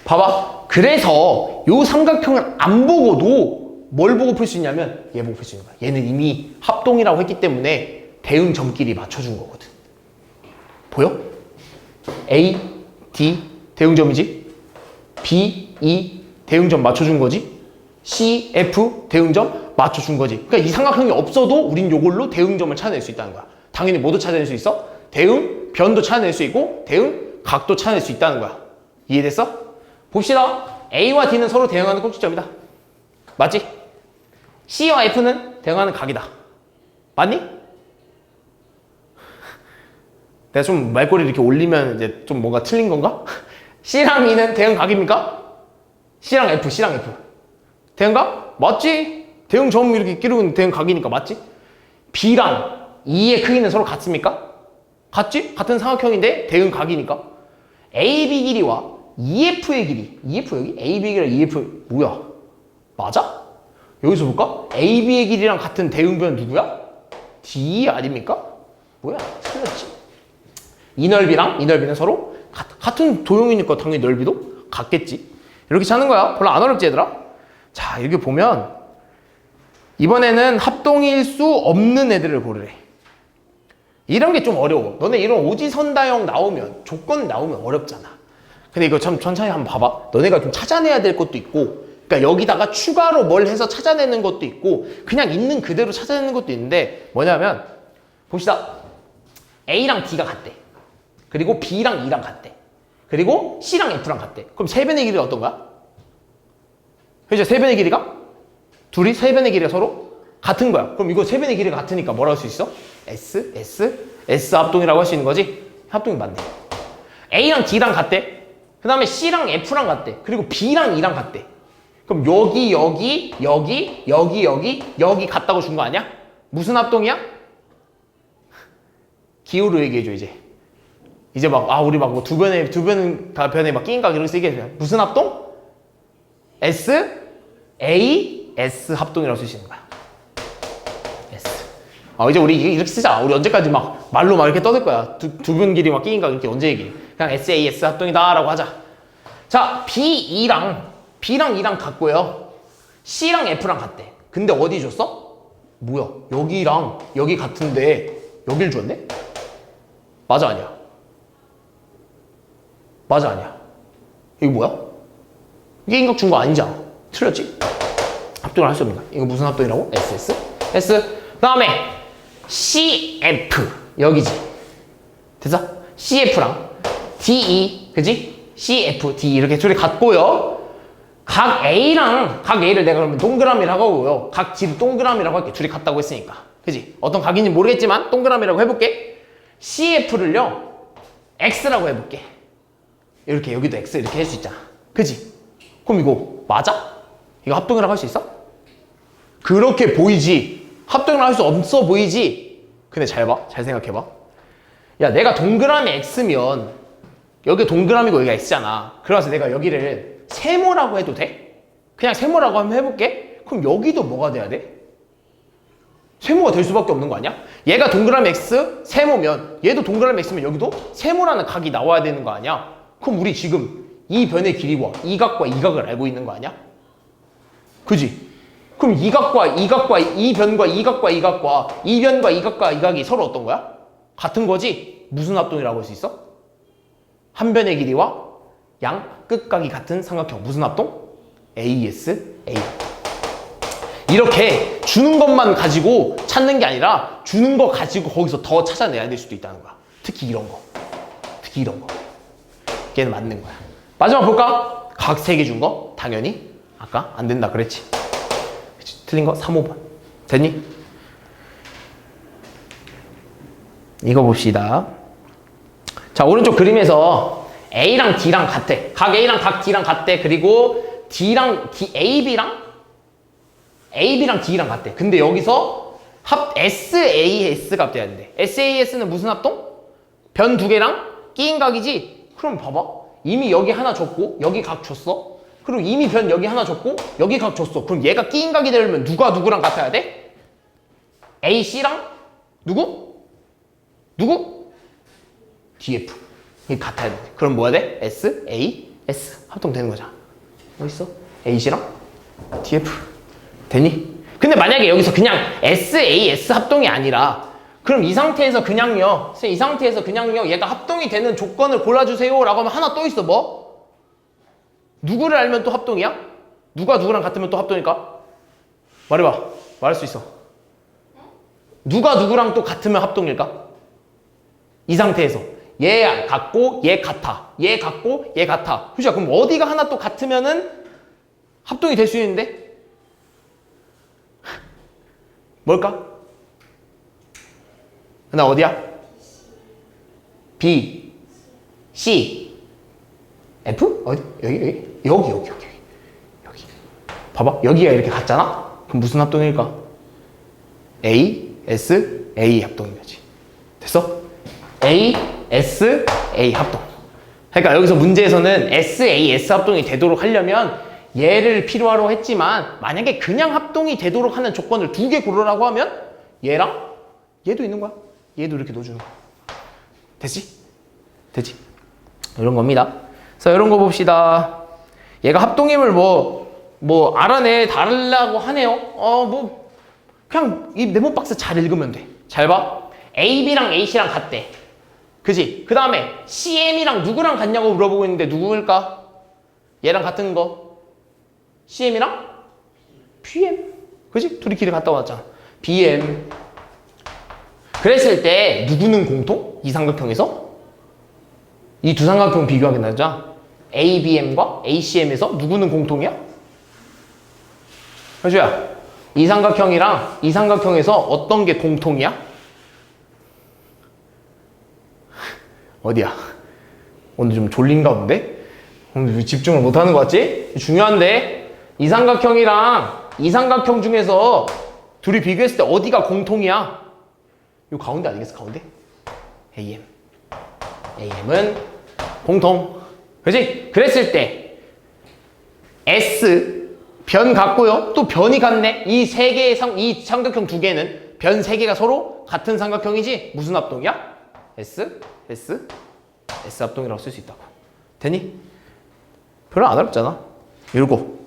봐봐. 그래서 요 삼각형을 안 보고도 뭘 보고 풀 수 있냐면 얘 보고 풀 수 있는 거야. 얘는 이미 합동이라고 했기 때문에 대응 점끼리 맞춰준 거거든. 보여? A, D 대응점이지. B, E 대응점 맞춰준 거지. C, F 대응점 맞춰준 거지. 그러니까 이 삼각형이 없어도 우린 요걸로 대응점을 찾아낼 수 있다는 거야. 당연히 뭐도 찾아낼 수 있어? 대응 변도 찾아낼 수 있고 대응 각도 찾아낼 수 있다는 거야. 이해됐어? 봅시다. A와 D는 서로 대응하는 꼭지점이다. 맞지? C와 F는 대응하는 각이다. 맞니? 내가 좀 말꼬리를 이렇게 올리면 이제 좀 뭔가 틀린 건가? C랑 E는 대응 각입니까? C랑 F, C랑 F. 대응 각? 맞지? 대응 점 이렇게 끼르면 대응 각이니까 맞지? B랑 E의 크기는 서로 같습니까? 같지? 같은 삼각형인데 대응 각이니까. AB 길이와 EF의 길이. EF 여기? AB 길이랑 EF 뭐야? 맞아? 여기서 볼까? AB의 길이랑 같은 대응변 누구야? D 아닙니까? 뭐야? 틀렸지? 이 넓이랑 이 넓이는 서로 같은 도형이니까 당연히 넓이도 같겠지. 이렇게 찾는 거야. 별로 안 어렵지 얘들아? 자, 이렇게 보면 이번에는 합동일 수 없는 애들을 고르래. 이런 게 좀 어려워. 너네 이런 오지선다형 나오면 조건 나오면 어렵잖아. 근데 이거 참 천천히 한번 봐봐. 너네가 좀 찾아내야 될 것도 있고, 그러니까 여기다가 추가로 뭘 해서 찾아내는 것도 있고 그냥 있는 그대로 찾아내는 것도 있는데 뭐냐면 봅시다. A랑 D가 같대. 그리고 B랑 E랑 같대. 그리고 C랑 F랑 같대. 그럼 세 변의 길이가 어떤 거야? 그죠? 세 변의 길이가? 둘이 세 변의 길이가 서로 같은 거야. 그럼 이거 세 변의 길이가 같으니까 뭐라고 할 수 있어? S 합동이라고 할 수 있는 거지? 합동이 맞네. A랑 D랑 같대. 그 다음에 C랑 F랑 같대. 그리고 B랑 E랑 같대. 그럼 여기 같다고 준 거 아니야? 무슨 합동이야? 기호로 얘기해줘 이제. 이제 막 우리 막 뭐 두 변에 막 끼인각 이런 거 쓰게 해. 무슨 합동? S, A, S 합동이라고 쓰시는 거야. S. 이제 우리 이렇게 쓰자. 우리 언제까지 막 말로 막 이렇게 떠들 거야. 두 변 길이 막 끼인각 이렇게 언제 얘기해. 그냥 S, A, S 합동이다라고 하자. 자, B랑 E랑 같고요. C랑 F랑 같대. 근데 어디 줬어? 뭐야? 여기랑 여기 같은데 여길 줬네? 맞아 아니야? 맞아 아니야? 이거 뭐야? 이게 인각 준 거 아니잖아. 틀렸지? 합동을 할 수 없는 거야. 이거 무슨 합동이라고? S. 그 다음에 CF 여기지. 됐어? CF랑 DE 그지? CF, D 이렇게 둘이 같고요. 각 A를 내가 그러면 동그라미라고 하고요. 각 D를 동그라미라고 할게. 둘이 같다고 했으니까. 그지? 어떤 각인지 모르겠지만 동그라미라고 해볼게. CF를요 X라고 해볼게. 이렇게 여기도 X 이렇게 할 수 있잖아. 그지? 그럼 이거 맞아? 이거 합동이라고 할 수 있어? 그렇게 보이지. 합동이라고 할 수 없어 보이지. 근데 잘 봐. 잘 생각해봐. 야, 내가 동그라미 X면 여기 동그라미고 여기가 X잖아. 그래서 내가 여기를 세모라고 해도 돼? 그냥 세모라고 한번 해볼게. 그럼 여기도 뭐가 돼야 돼? 세모가 될 수밖에 없는 거 아니야? 얘가 동그라미 X 세모면 얘도 동그라미 X면 여기도 세모라는 각이 나와야 되는 거 아니야? 그럼 우리 지금 이 변의 길이와 이 각과 이 각을 알고 있는 거 아니야? 그지? 그럼 이 각과 이 각과 이 변과 이 각과 이 각과 이 변과 이 각과 이 각이 서로 어떤 거야? 같은 거지? 무슨 합동이라고 할 수 있어? 한 변의 길이와 양 끝각이 같은 삼각형 무슨 합동? AS, A. 이렇게 주는 것만 가지고 찾는 게 아니라 주는 거 가지고 거기서 더 찾아내야 될 수도 있다는 거야. 특히 이런 거. 걔는 맞는 거야. 마지막 볼까? 각 3개 준 거? 당연히 아까 안 된다 그랬지. 틀린 거 3, 5번. 됐니? 이거 봅시다. 자, 오른쪽 그림에서 A랑 D랑 같아. 각 A랑 각 D랑 같대. 그리고 AB랑 D랑 같대. 근데 여기서 SAS 값 돼야 돼. SAS는 무슨 합동? 변 두 개랑 끼인 각이지? 그럼 봐봐. 이미 여기 하나 줬고 여기 각 줬어. 그리고 이미 변 여기 하나 줬고 여기 각 줬어. 그럼 얘가 끼인 각이 되려면 누가 누구랑 같아야 돼? AC랑 누구? 누구? DF. 이게 같아야 돼. 그럼 뭐야 돼? SAS 합동되는 거잖아. 어딨어? AC랑 DF 되니? 근데 만약에 여기서 그냥 SAS 합동이 아니라 그럼 이 상태에서 그냥요. 이 상태에서 그냥요. 얘가 합동이 되는 조건을 골라주세요 라고 하면 하나 또 있어. 뭐? 누구를 알면 또 합동이야? 누가 누구랑 같으면 또 합동일까? 말해봐. 말할 수 있어. 누가 누구랑 또 같으면 합동일까? 이 상태에서 얘 같고 얘 같아. 얘 같고 얘 같아. 그죠? 그럼 어디가 하나 또 같으면은 합동이 될 수 있는데? 뭘까? 나 어디야? B, C, F? 어디? 여기. 봐봐. 여기가 이렇게 같잖아? 그럼 무슨 합동일까? A, S, A 합동인 거지. 됐어? A, S, A 합동. 그러니까 여기서 문제에서는 S, A, S 합동이 되도록 하려면 얘를 필요하로 했지만 만약에 그냥 합동이 되도록 하는 조건을 두 개 고르라고 하면 얘랑 얘도 있는 거야. 얘도 이렇게 넣어주는 거야. 됐지? 되지? 이런 겁니다. 그래서 이런 거 봅시다. 얘가 합동임을 알아내 달라고 하네요. 그냥 이 네모 박스 잘 읽으면 돼. 잘 봐. AB랑 AC랑 같대. 그지? 그 다음에 CM이랑 누구랑 같냐고 물어보고 있는데 누구일까? 얘랑 같은 거. CM이랑 PM. 그지? 둘이 길을 갔다 왔잖아. BM. 그랬을 때 누구는 공통? 이 삼각형에서? 이 두 삼각형 비교하게 나자. ABM과 ACM에서 누구는 공통이야? 그죠? 이 삼각형이랑 이 삼각형에서 어떤 게 공통이야? 어디야? 오늘 좀 졸린가 본데? 오늘 집중을 못하는 것 같지? 중요한데? 이 삼각형이랑 이 삼각형 중에서 둘이 비교했을 때 어디가 공통이야? 요 가운데 아니겠어? 가운데? AM. AM은 공통. 그치? 그랬을 때 S 변 같고요. 또 변이 같네. 이 세 개의 이 삼각형 두 개는 변 세 개가 서로 같은 삼각형이지 무슨 합동이야? S 합동이라고 쓸 수 있다고. 되니? 별로 안 어렵잖아. 이러고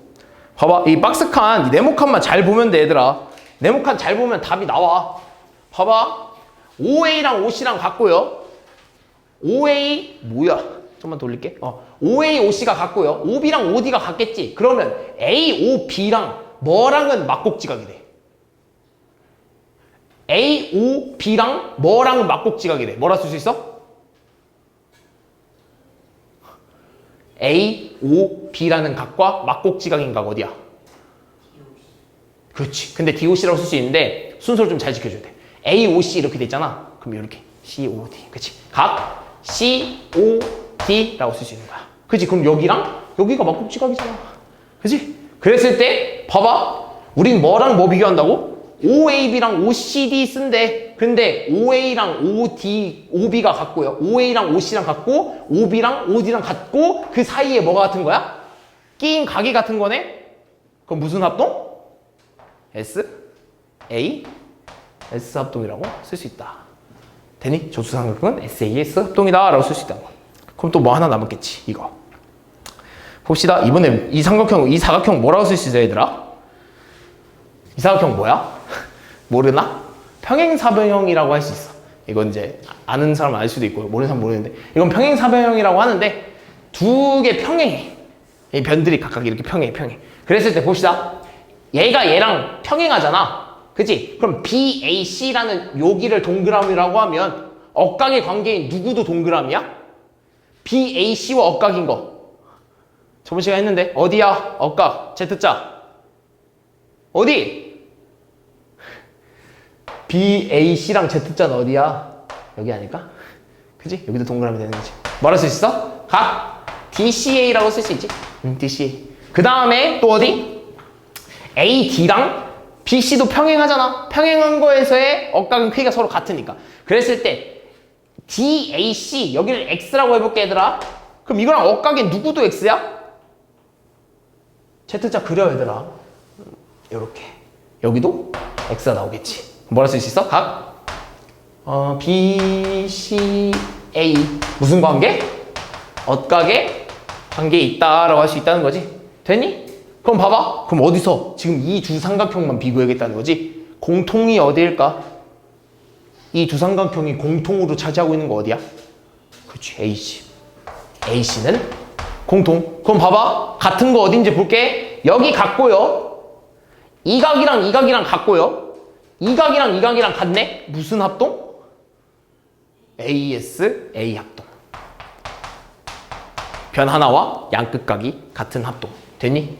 봐봐. 이 박스 칸, 이 네모 칸만 잘 보면 돼, 얘들아. 네모 칸 잘 보면 답이 나와. 봐봐. OA랑 OC랑 같고요. OA 뭐야? 좀만 돌릴게. OA, OC가 같고요. OB랑 OD가 같겠지. 그러면 AOB랑 뭐랑은 막곡지각이 돼. AOB랑 뭐랑은 막곡지각이 돼. 뭐라 쓸 수 있어? AOB라는 각과 막곡지각인 각 어디야? 그렇지. 근데 DOC라고 쓸 수 있는데 순서를 좀 잘 지켜줘야 돼. AOC 이렇게 돼 있잖아. 그럼 이렇게 COD. 그렇지. 각 COD라고 쓸 수 있는 거야. 그렇지. 그럼 여기랑 여기가 막곡지각이잖아. 그렇지? 그랬을 때 봐봐. 우린 뭐랑 뭐 비교한다고? OAB랑 OCD 쓴대. 근데 OA랑 OB가 같고요. OA랑 OC랑 같고 OB랑 OD랑 같고 그 사이에 뭐가 같은 거야? 끼인 각이 같은 거네? 그럼 무슨 합동? S, A, S 합동이라고 쓸 수 있다. 되니? 저수삼각형은 SAS 합동이다 라고 쓸 수 있다는 거야. 그럼 또 뭐 하나 남았겠지. 이거 봅시다. 이번에 이 사각형 뭐라고 쓸 수 있어 얘들아? 이 사각형 뭐야? 모르나? 평행사변형이라고 할 수 있어. 이건 이제 아는 사람은 알 수도 있고 모르는 사람은 모르는데 이건 평행사변형이라고 하는데 두 개 평행해. 이 변들이 각각 이렇게 평행해. 그랬을 때 봅시다. 얘가 얘랑 평행하잖아. 그치? 그럼 BAC라는 여기를 동그라미라고 하면 억각의 관계인 누구도 동그라미야? BAC와 억각인 거. 저번 시간에 했는데 어디야? 억각 Z자. 어디? BAC랑 Z자는 어디야? 여기 아닐까? 그치? 여기도 동그라미 되는 거지. 뭐라 쓸 수 있어? 각 DCA라고 쓸 수 있지. DCA. 그 다음에 또 어디? AD랑 BC도 평행하잖아. 평행한 거에서의 억각은 크기가 서로 같으니까. 그랬을 때 DAC 여기를 X라고 해볼게 얘들아. 그럼 이거랑 억각이 누구도 X야? Z자 그려 얘들아. 요렇게. 여기도 X가 나오겠지. 뭐라 쓸 수 있어? 각 B, C, A 무슨 관계? 억각의 관계에 있다라고 할 수 있다는 거지. 됐니? 그럼 봐봐. 그럼 어디서 지금 이 두 삼각형만 비교해야겠다는 거지. 공통이 어디일까? 이 두 삼각형이 공통으로 차지하고 있는 거 어디야? 그렇지, AC. AC는 공통. 그럼 봐봐. 같은 거 어딘지 볼게. 여기 같고요. 이 각이랑 이 각이랑 같고요. 이 각이랑 이 각이랑 같네? 무슨 합동? AS, A 합동. 변 하나와 양끝각이 같은 합동. 됐니?